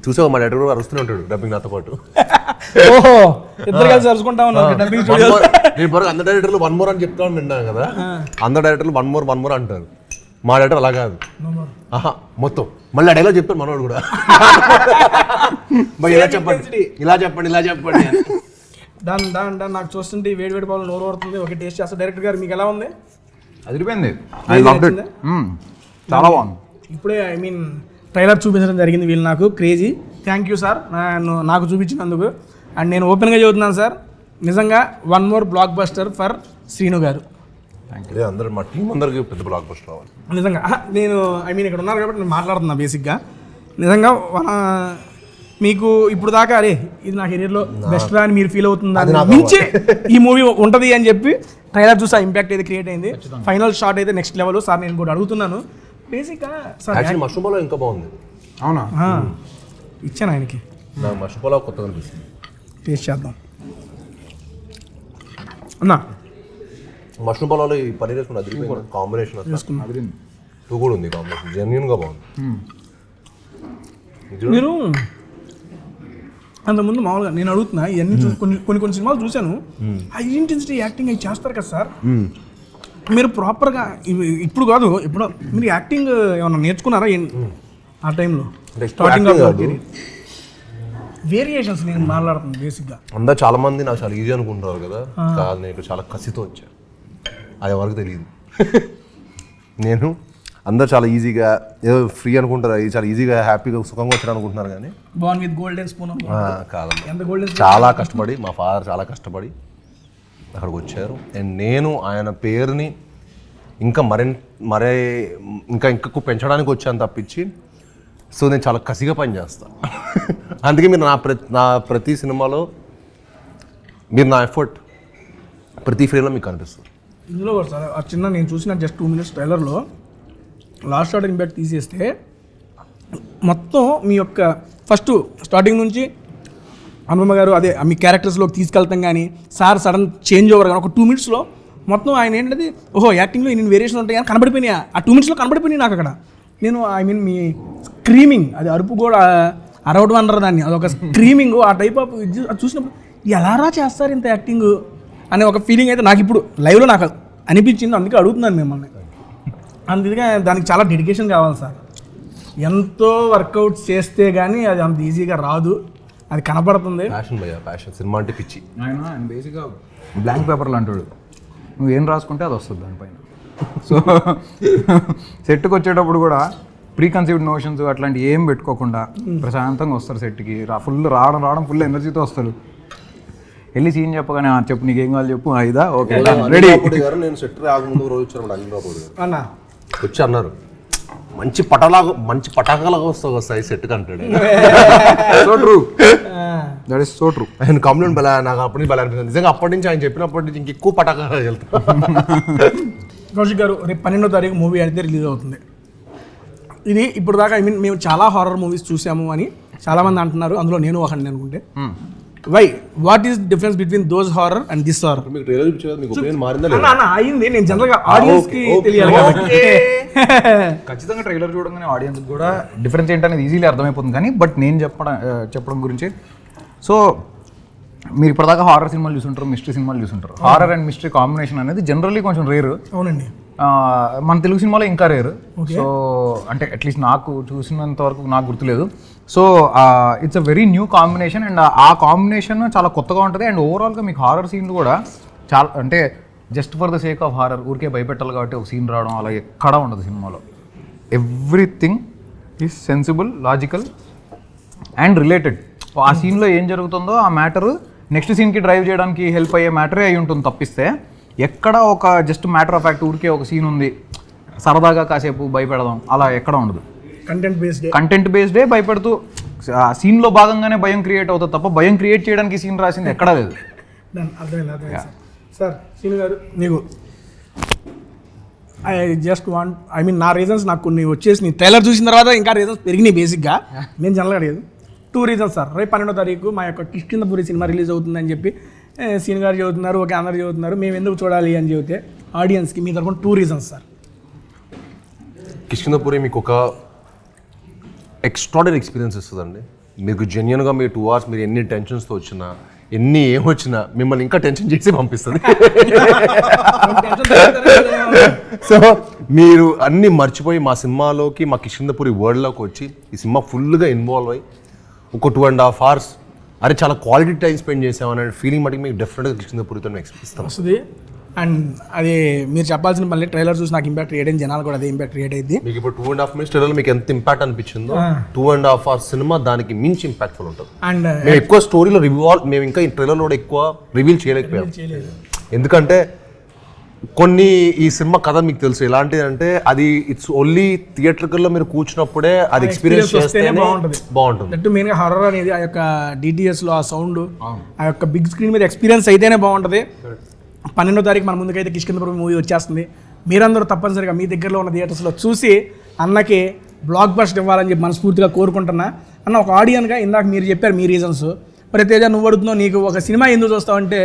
చూసావు మా డైరెక్టర్ అరుస్తూనే ఉంటాడు డబ్బింగ్ నాతో పాటు. ఓహో ఇద్దరు కలిసి అరుచుకుంటా ఉన్నారు డబ్బింగ్ స్టూడియో. నేను బరకు అందరు డైరెక్టర్లు 1 more అని చెప్తా విన్నాను కదా. అందరు డైరెక్టర్లు 1 more అంటారు. మా డైరెక్టర్ అలా కాదు. ఆహా మొత్తం మళ్ళీ అడేలా చెప్తాను మనోడు కూడా. ఇలా చెప్పండి ఇలా చెప్పండి ఇలా చెప్పండి. దాని నాకు చూస్తుంటే వేడి వేడి పాలు నోరు పడుతుంది. ఒక టేస్ట్ చేస్తా. డైరెక్టర్ గారు మీకు ఎలా ఉంది? అదిరిపోయింది. I loved it. చాలా బాగుంది. ఇప్పుడే ఐ మీన్ ట్రైలర్ చూపించడం జరిగింది వీళ్ళు నాకు. క్రేజీ. థ్యాంక్ యూ సార్ నాకు చూపించినందుకు. అండ్ నేను ఓపెన్గా చెబుతున్నాను సార్, నిజంగా 1 more block buster for Srinu గారు. అందరు మా టీం అందరికి పెద్ద బ్లాక్ బస్టర్ రావాలి నిజంగా. నేను ఐ మీన్ ఇక్కడ ఉన్నారు కాబట్టి నేను మాట్లాడుతున్నా. బేసిక్గా నిజంగా మీకు ఇప్పుడు దాకా అరే ఇది నా కెరీర్లో బెస్ట్ రా అని మీరు ఫీల్ అవుతుందా మించి ఈ మూవీ ఉంటుంది అని చెప్పి ట్రైలర్ చూసి ఆ ఇంపాక్ట్ అయితే క్రియేట్ అయింది. ఫైనల్ షాట్ అయితే నెక్స్ట్ లెవెల్. సార్ నేను కూడా అడుగుతున్నాను బేసిక్గా సార్ మష్రూమ్ పలావ్ ఇంకా బాగుంది. అవునా? ఇచ్చాను ఆయనకి. నాకు మష్రూమ్ పలావ్ కొత్తగా అనిపిస్తుంది. టేస్ట్ చేద్దాం అన్నా. మష్రూమ్ పలావ్లో ఈ పన్నీర్ వేసుకుని అదిరిపోయింది కాంబినేషన్. టూ కూడా ఉంది కాంబినేషన్, జెన్యూన్గా బాగుంది. మీరు అంతకుముందు మామూలుగా నేను అడుగుతున్నా ఇవన్నీ కొన్ని సినిమాలు చూశాను. హై ఇంటెన్సిటీ యాక్టింగ్ అవి చేస్తారు కదా సార్. మీరు ప్రాపర్గా ఇప్పుడు కాదు ఇప్పుడు మీరు యాక్టింగ్ ఏమన్నా నేర్చుకున్నారా ఆ టైంలో? స్టార్టింగ్ వేరియేషన్స్ నేను మాట్లాడుతున్నాను బేసిక్గా. అందరూ చాలా మంది నాకు చాలా ఈజీ అనుకుంటున్నారు కదా. కాదు, నేను చాలా కసితో వచ్చాను. అది ఎవరికి తెలియదు. నేను అందరు చాలా ఈజీగా ఏదో ఫ్రీ అనుకుంటారు, చాలా ఈజీగా హ్యాపీగా సుఖంగా వచ్చాను అనుకుంటున్నారు. కానీ బాన్ విత్ గోల్డెన్ స్పూన్ కాదమ్మా, చాలా కష్టపడి మా ఫాదర్ చాలా కష్టపడి అక్కడికి వచ్చారు. అండ్ నేను ఆయన పేరుని ఇంకా ఇంకా ఎక్కువ పెంచడానికి వచ్చాను తప్పించి. సో నేను చాలా కసిగా పనిచేస్తాను. అందుకే మీరు నా ప్రతి సినిమాలో మీరు నా ఎఫర్ట్ ప్రతి ఫ్రేమ్లో మీకు కనిపిస్తుంది. ఇందులో కూడా సార్ ఆ చిన్న నేను చూసిన జస్ట్ 2 minutes ట్రైలర్లో లాస్ట్ షాట్ ఇంపాక్ట్ తీసేస్తే మొత్తం మీ యొక్క ఫస్ట్ స్టార్టింగ్ నుంచి అనుపమ గారు అదే మీ క్యారెక్టర్స్లోకి తీసుకెళ్తాం కానీ సార్ సడన్ చేంజ్ ఓవర్ కానీ ఒక 2 minutesలో మొత్తం ఆయన ఏంటంటే ఓహో యాక్టింగ్లో ఇన్ని వేరియేషన్ ఉంటాయి కానీ కనబడిపోయినాయి. ఆ 2 minutesలో కనబడిపోయినాయి నాకు అక్కడ. నేను ఐ మీన్ మీ స్క్రీమింగ్ అది అరుపు కూడా అరవడం అనరు దాన్ని, అదొక స్క్రీమింగ్ ఆ టైప్ ఆఫ్ చూసినప్పుడు ఎలారా చేస్తారు ఇంత యాక్టింగ్ అనే ఒక ఫీలింగ్ అయితే నాకు ఇప్పుడు లైవ్లో నాకు అనిపించింది. అందుకే అడుగుతున్నాను మిమ్మల్ని. అందుకే దానికి చాలా డెడికేషన్ కావాలి సార్. ఎంతో వర్కౌట్ చేస్తే కానీ అది అంత ఈజీగా రాదు, అది కనపడుతుంది. ప్యాషన్ సినిమా అంటే పిచ్చి. ఆయన బేసిక్గా బ్లాంక్ పేపర్లు అంటాడు, నువ్వు ఏం రాసుకుంటే అది వస్తుంది దానిపైన. సో సెట్కి వచ్చేటప్పుడు కూడా ప్రీకన్సీవ్డ్ నోషన్స్ అట్లాంటి ఏం పెట్టుకోకుండా ప్రశాంతంగా వస్తారు సెట్కి. రావడం ఫుల్ ఎనర్జీతో వస్తారు. వెళ్ళి సీన్ చెప్పగానే చెప్పు నీకేం కావాలి చెప్పు, అయిదా ఓకే రెడీ. నేను సెట్ రాకముందు రోజు వచ్చాను అన్న వచ్చి అన్నారు మంచి పటాకాలాగా వస్తాయి సెట్ కంటాడు. So true, that is so true. ఆయన కాంప్లిమెంట్ బలా నాకు అప్పటి నుంచి బలా అనిపిస్తుంది. నిజంగా అప్పటి నుంచి ఆయన చెప్పినప్పటి నుంచి ఇంకెక్కువ పటాకాలు వెళ్తాను. కౌశిక్ గారు రేపు 12వ తారీఖు మూవీ అయితే రిలీజ్ అవుతుంది. ఇది ఇప్పుడు దాకా ఐ మీన్ మేము చాలా హారర్ మూవీస్ చూసాము అని చాలామంది అంటున్నారు, అందులో నేను ఒకటి అనుకుంటే. Why what is difference between those horror and this horror? మీకు ట్రైలర్ చూపించారు, మీకు ఒపీనియన్ మారిందా అన్న లేదా? అన్న అయింది, నేను జనరల్గా ఆడియన్స్ కి okay, తెలియాలి కాబట్టి. ఖచ్చితంగా ట్రైలర్ చూడగానే ఆడియన్స్ కూడా డిఫరెన్స్ ఏంటనేది ఈజీలీ అర్థమైపోతుంది. కానీ బట్ నేను చెప్పడం గురించి, సో మీరు ఇప్పటిదాకా హారర్ సినిమాలు చూసుంటారు, మిస్టరీ సినిమాలు చూసుంటారు. హారర్ అండ్ మిస్టరీ కాంబినేషన్ అనేది జనరల్లీ కొంచెం రేరు. అవునండి. మన తెలుగు సినిమాలో ఇంకా రేరు. సో అంటే అట్లీస్ట్ నాకు చూసినంత వరకు నాకు గుర్తులేదు. So it's a very new combination and ఆ కాంబినేషన్ చాలా కొత్తగా ఉంటుంది. అండ్ ఓవరాల్గా మీకు హారర్ సీన్లు కూడా చాలా, అంటే just for the sake of horror ఊరికే భయపెట్టాలి కాబట్టి ఒక సీన్ రావడం అలా ఎక్కడా ఉండదు సినిమాలో. Everything is sensible, logical and related. ఆ సీన్లో ఏం జరుగుతుందో ఆ మ్యాటర్ నెక్స్ట్ సీన్కి డ్రైవ్ చేయడానికి హెల్ప్ అయ్యే మ్యాటరే అయి ఉంటుంది తప్పిస్తే ఎక్కడ ఒక జస్ట్ మ్యాటర్ ఆఫ్ ఫ్యాక్ట్ ఊరికే ఒక సీన్ ఉంది సరదాగా కాసేపు భయపెడదాం అలా ఎక్కడ ఉండదు. కంటెంట్ బేస్డే భయపెడుతూ ఆ సీన్లో భాగంగానే భయం క్రియేట్ అవుతుంది తప్ప భయం క్రియేట్ చేయడానికి సీన్ రాసింది ఎక్కడా లేదు. అర్థమైంది సార్. సీన్ గారు మీకు ఐ మీన్ నా రీజన్స్ నాకు కొన్ని వచ్చేసి ట్రైలర్ చూసిన తర్వాత ఇంకా రీజన్స్ పెరిగినాయి. బేసిక్గా నేను జనరల్గా అడిగేది 2 రీజన్స్ సార్. రేపు 12వ తారీఖు మా యొక్క కిష్కిందపురి సినిమా రిలీజ్ అవుతుందని చెప్పి సీన్ గారు చదువుతున్నారు, ఓకే అందరు చదువుతున్నారు, మేము ఎందుకు చూడాలి అని చెబితే ఆడియన్స్కి మీ తరఫున 2 రీజన్స్ సార్. కిష్కిందపురి మీకు ఒక ఎక్స్ట్రాడనరీ ఎక్స్పీరియన్స్ ఇస్తుందండి. మీకు జెన్యున్గా మీ 2 hours మీరు ఎన్ని టెన్షన్స్తో వచ్చినా ఎన్ని ఏమొచ్చినా మిమ్మల్ని ఇంకా టెన్షన్ చేసి పంపిస్తుంది. సో మీరు అన్నీ మర్చిపోయి మా సినిమాలోకి, మా కిష్కిందపురి వరల్డ్లోకి వచ్చి ఈ సినిమా ఫుల్గా ఇన్వాల్వ్ అయ్యి ఒక 2.5 hours అరే చాలా క్వాలిటీ టైం స్పెండ్ చేసామనే ఫీలింగ్ మటుకు మీకు డెఫినెట్గా కిష్కిందపురితో ఎక్స్పీరియన్స్ వస్తుంది. అండ్ అది మీరు చెప్పాల్సిన మళ్ళీ ట్రైలర్ చూసి నాకు ఇంపాక్ట్ క్రియేట్ అయింది, జనాలు కూడా అదే ఇంపాక్ట్ క్రియేట్ అయింది. మీకు ఇప్పుడు 2.5 minutes ట్రైలర్ మీకు ఎంత ఇంపాక్ట్ అనిపించిందో 2.5 hours సినిమా దానికి మించి ఇంపాక్ట్ఫుల్ ఉంటుంది. అండ్ మేము ఎక్కువ స్టోరీలో మేము ఇంకా ఈ ట్రైలర్లో కూడా ఎక్కువ రివీల్ చేయలేకపోయాం. ఎందుకంటే కొన్ని ఈ సినిమా కథ మీకు తెలుసు ఎలాంటిది అంటే అది ఇట్స్ ఓన్లీ థియేటర్లో మీరు కూర్చున్నప్పుడే అది ఎక్స్పీరియన్స్ చేస్తేనే బాగుంటుంది. దట్టు మెయిన్గా హారర్ అనేది ఆ యొక్క డిటిఎస్లో ఆ సౌండ్ ఆ యొక్క బిగ్ స్క్రీన్ మీద ఎక్స్పీరియన్స్ అయితేనే బాగుంటుంది. 12వ తారీఖు మన ముందుకైతే కిష్కిందపురి మూవీ వచ్చేస్తుంది. మీరందరూ తప్పనిసరిగా మీ దగ్గరలో ఉన్న థియేటర్స్లో చూసి అన్నకి బ్లాక్ బస్టర్ ఇవ్వాలని చెప్పి మనస్ఫూర్తిగా కోరుకుంటున్నా. అన్న ఒక ఆడియన్గా ఇందాక మీరు చెప్పారు మీ రీజన్స్, మరి తేజ నువ్వు అడుగుతున్నావు నీకు ఒక సినిమా ఎందుకు చూస్తావంటే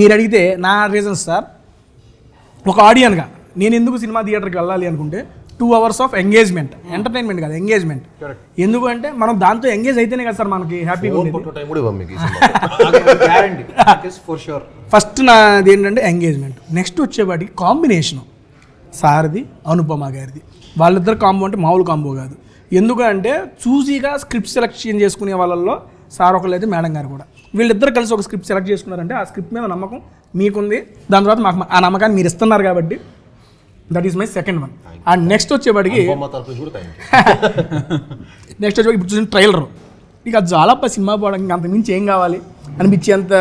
మీరు అడిగితే నా రీజన్స్ సార్. ఒక ఆడియన్గా నేను ఎందుకు సినిమా థియేటర్కి వెళ్ళాలి అనుకుంటే 2 hours ఆఫ్ ఎంగేజ్మెంట్, ఎంటర్టైన్మెంట్ కాదు ఎంగేజ్మెంట్. ఎందుకంటే మనం దాంతో ఎంగేజ్ అయితేనే కదా సార్ మనకి హ్యాపీగా ఉంది. ఫస్ట్ నాది ఏంటంటే ఎంగేజ్మెంట్, నెక్స్ట్ వచ్చేవాడికి కాంబినేషను సార్ది అనుపమ గారిది. వాళ్ళిద్దరు కాంబో అంటే మామూలు కాంబో కాదు. ఎందుకంటే చూసిగా స్క్రిప్ట్ సెలెక్షన్ చేసుకునే వాళ్ళల్లో సార్ ఒకళ్ళు అయితే మేడం గారు కూడా, వీళ్ళిద్దరు కలిసి ఒక స్క్రిప్ట్ సెలెక్ట్ చేసుకున్నారంటే ఆ స్క్రిప్ట్ మీద నమ్మకం మీకుంది, దాని తర్వాత మాకు ఆ నమ్మకాన్ని మీరు ఇస్తున్నారు కాబట్టి that is my second one. And next వచ్చేవాడికి ఇప్పుడు చూసిన ట్రైలర్ ఇక అది చాలా సినిమా పోవడానికి అంత మించి ఏం కావాలి అనిపించేంత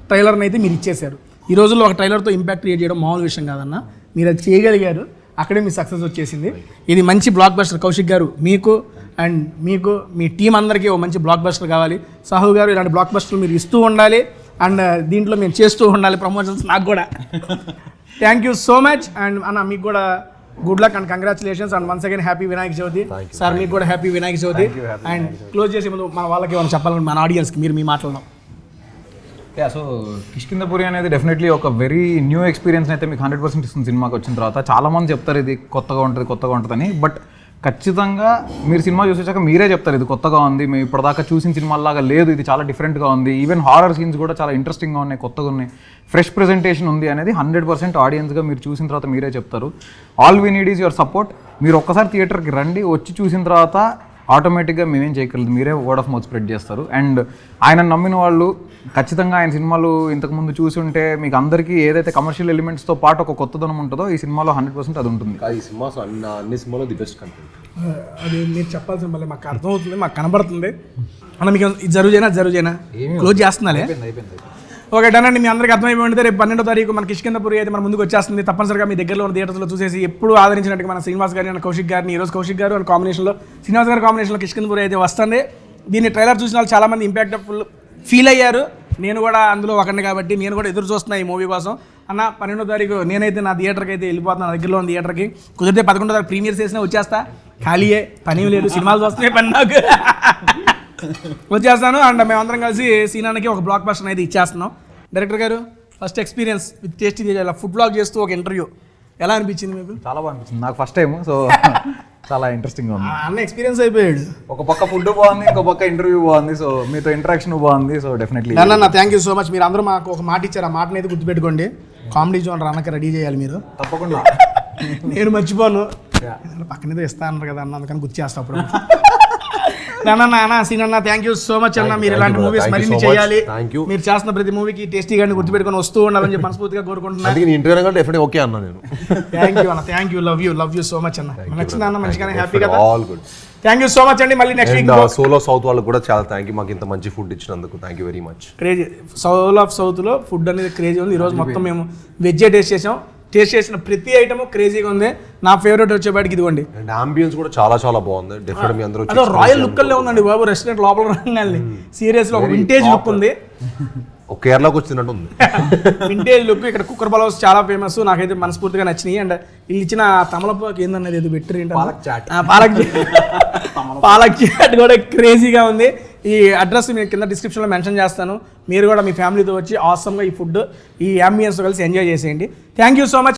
ట్రైలర్ని అయితే మీరు ఇచ్చేశారు. ఈ రోజుల్లో ఒక ట్రైలర్తో ఇంపాక్ట్ క్రియేట్ చేయడం మామూలు విషయం కాదన్న, మీరు అది చేయగలిగారు, అక్కడే మీ సక్సెస్ వచ్చేసింది. ఇది మంచి బ్లాక్ బస్టర్ కౌశిక్ గారు, మీకు అండ్ మీకు మీ టీం అందరికీ ఒక మంచి బ్లాక్ బస్టర్ కావాలి. సాహు గారు ఇలాంటి బ్లాక్ బస్టర్లు మీరు ఇస్తూ ఉండాలి అండ్ దీంట్లో మేము చేస్తూ ఉండాలి ప్రమోషన్స్ నాకు కూడా. Thank you so much and అన్న మీకు కూడా good luck and congratulations and once again happy Vinayaka Chavithi sir. మీకు కూడా happy Vinayaka Chavithi. And close చేసే ముందు మన వాళ్ళకి ఏమైనా చెప్పాలని మన ఆడియన్స్కి మీరు మీ మాట్లాడడం. సో కిష్కిందపురి అనేది డెఫినెట్లీ ఒక వెరీ న్యూ ఎక్స్పీరియన్స్ అయితే మీకు 100% ఇస్తుంది సినిమాకి వచ్చిన తర్వాత. చాలామంది చెప్తారు ఇది కొత్తగా ఉంటుందని, బట్ ఖచ్చితంగా మీరు సినిమా చూసేసాక మీరే చెప్తారు ఇది కొత్తగా ఉంది, మేము ఇప్పటిదాకా చూసిన సినిమాలాగా లేదు, ఇది చాలా డిఫరెంట్గా ఉంది, ఈవెన్ హారర్ సీన్స్ కూడా చాలా ఇంట్రెస్టింగ్గా ఉన్నాయి, కొత్తగా ఉన్నాయి, ఫ్రెష్ ప్రెజెంటేషన్ ఉంది అనేది 100% ఆడియన్స్గా మీరు చూసిన తర్వాత మీరే చెప్తారు. All we need is your support. మీరు ఒక్కసారి థియేటర్కి రండి, వచ్చి చూసిన తర్వాత ఆటోమేటిక్గా మేమేం చేయగలదు, మీరే వర్డ్ ఆఫ్ మౌత్ స్ప్రెడ్ చేస్తారు. అండ్ ఆయన నమ్మిన వాళ్ళు ఖచ్చితంగా ఆయన సినిమాలు ఇంతకుముందు చూసి ఉంటే మీకు అందరికీ ఏదైతే కమర్షియల్ ఎలిమెంట్స్తో పాటు ఒక కొత్తదనం ఉంటుందో ఈ సినిమాలో 100% అది ఉంటుంది. ఈ సినిమా అన్ని సినిమాలో ది బెస్ట్ కంటెంట్. అది మీరు చెప్పాల్సిన మళ్ళీ మాకు అర్థమవుతుంది, మాకు కనబడుతుంది అన్న. మీకు జరుగుజైనా క్లోజ్ చేస్తున్నాలే. ఓకే డన్ అండి. మీ అందరికీ అర్థమైపోయి ఉంటే రేపు 12వ తారీఖు మన కిష్కిందపురి అయితే మన ముందుకు వచ్చేస్తుంది. తప్పనిసరిగా మీ దగ్గరలో ఉన్న థియేటర్స్లో చూసేసి ఎప్పుడు ఆదరించినట్టుగా మన శ్రీనివాస్ గారిని అండ్ కౌశిక్ గారిని, ఈరోజు కౌశిక్ గారు అండ్ కాంబినేషన్లో శ్రీనివాస్ గారి కాంబినేషన్లో కిష్కిందపురి అయితే వస్తుంది. దీన్ని ట్రైలర్ చూసిన వాళ్ళు చాలామంది ఇంపాక్ట్ ఫీల్ అయ్యారు, నేను కూడా అందులో ఒకరిని కాబట్టి నేను కూడా ఎదురు చూస్తున్నా ఈ మూవీ కోసం. అన్న 12వ తారీఖు నేనైతే నా థియేటర్కి అయితే వెళ్ళిపోతున్నా, నా దగ్గరలో ఉన్న థియేటర్కి. కుదిరితే 11వ తారీఖు ప్రీమియర్స్ చేసినా వచ్చేస్తా, ఖాళీయే, పని లేదు, సినిమాలు చూస్తున్నాయి పని నాకు. వచ్చేస్తాను. అండ్ మేమందరం కలిసి సీనానికి ఒక బ్లాక్ బస్టర్ అయితే ఇచ్చేస్తున్నాం. డైరెక్టర్ గారు ఫస్ట్ ఎక్స్పీరియన్స్ విత్ టేస్టీ ఇలా ఫుడ్ బ్లాగ్ చేస్తూ ఒక ఇంటర్వ్యూ ఎలా అనిపించింది మీకు? చాలా బాగా అనిపించింది నాకు ఫస్ట్ టైం, సో చాలా ఇంట్రెస్టింగ్గా ఉంది. అన్న ఎక్స్పీరియన్స్ అయిపోయాడు. ఒక పక్క ఫుడ్ బాగుంది, ఇంకో పక్క ఇంటర్వ్యూ బాగుంది, సో మీతో ఇంటరాక్షన్ బాగుంది, సో డెఫినెట్లీ. అన్న థ్యాంక్ యూ సో మచ్. మీరు అందరూ మాకు ఒక మాట ఇచ్చారు, ఆ మాటని అయితే గుర్తుపెట్టుకోండి. కామెడీ జోన్ అన్నకి రెడీ చేయాలి మీరు. తప్పకుండా. నేను మర్చిపోను, పక్కనేదో ఇస్తా అన్నారు కదా అన్న, అందుకని గుర్తు చేస్తా అప్పుడు. అన్న సీనన్న థ్యాంక్ యూ సో మచ్ అన్న. మీరు ఇలాంటి మూవీస్ మరిన్ని చేయాలి. మీరు చేస్తున్న ప్రతి మూవీకి టేస్టీ గాని గుర్తుపెట్టుకొని వస్తూ ఉండాలని చెప్పి మనస్ఫూర్తిగా కోరుకుంటున్నాను. ఇంటర్వ్యూ డెఫినెట్ ఓకే అన్నా నేను. థ్యాంక్ యూ అన్న, thank you, love you so much అన్న. నచ్చిందా అన్న? మంచిగానే హ్యాపీ కదా? All good. Thank you so much అండి. మళ్ళీ next week Soul of South వాళ్ళకి కూడా చాలా థ్యాంక్ యూ, మాకు ఇంత మంచి ఫుడ్ ఇచ్చినందుకు thank you very much. Crazy soul of సౌత్లో ఫుడ్ అనేది క్రేజీ ఉంది. ఈరోజు మొత్తం మేము వెజ్జే టేస్ట్ చేసాం. టేస్ట్ చేసిన ప్రతి ఐటమ్ క్రేజీగా ఉంది. నా ఫేవరెట్ వచ్చేపాటికి ఇదిగోండి. అండ్ అంబియన్స్ కూడా చాలా చాలా బాగుంది. డెఫినెట్ మీ అందరూ అదో రాయల్ లుక్ అల్లే ఉందండి బాబు. రెస్టారెంట్ లోపల రంగాల్ని సీరియస్లీ ఒక వింటేజ్ లుక్ ఉంది. ఒక కేరళకు వచ్చినట్టు ఉంది. Vintage look. ఇక్కడ కుక్కర్ పలావ్స్ చాలా ఫేమస్, నాకైతే మనస్ఫూర్తిగా నచ్చినాయి. అండ్ వీళ్ళు ఇచ్చిన తమలపాకు ఏందన్నది ఏదో పెట్టరు ఏంటంటే పాలక్ చాట్ కూడా క్రేజీగా ఉంది. ఈ అడ్రస్ నేను కింద డిస్క్రిప్షన్లో మెన్షన్ చేస్తాను. మీరు కూడా మీ ఫ్యామిలీతో వచ్చి ఆసమ్గా ఈ ఫుడ్ ఈ అంబియన్స్ కలిసి ఎంజాయ్ చేసేయండి. Thank you so much.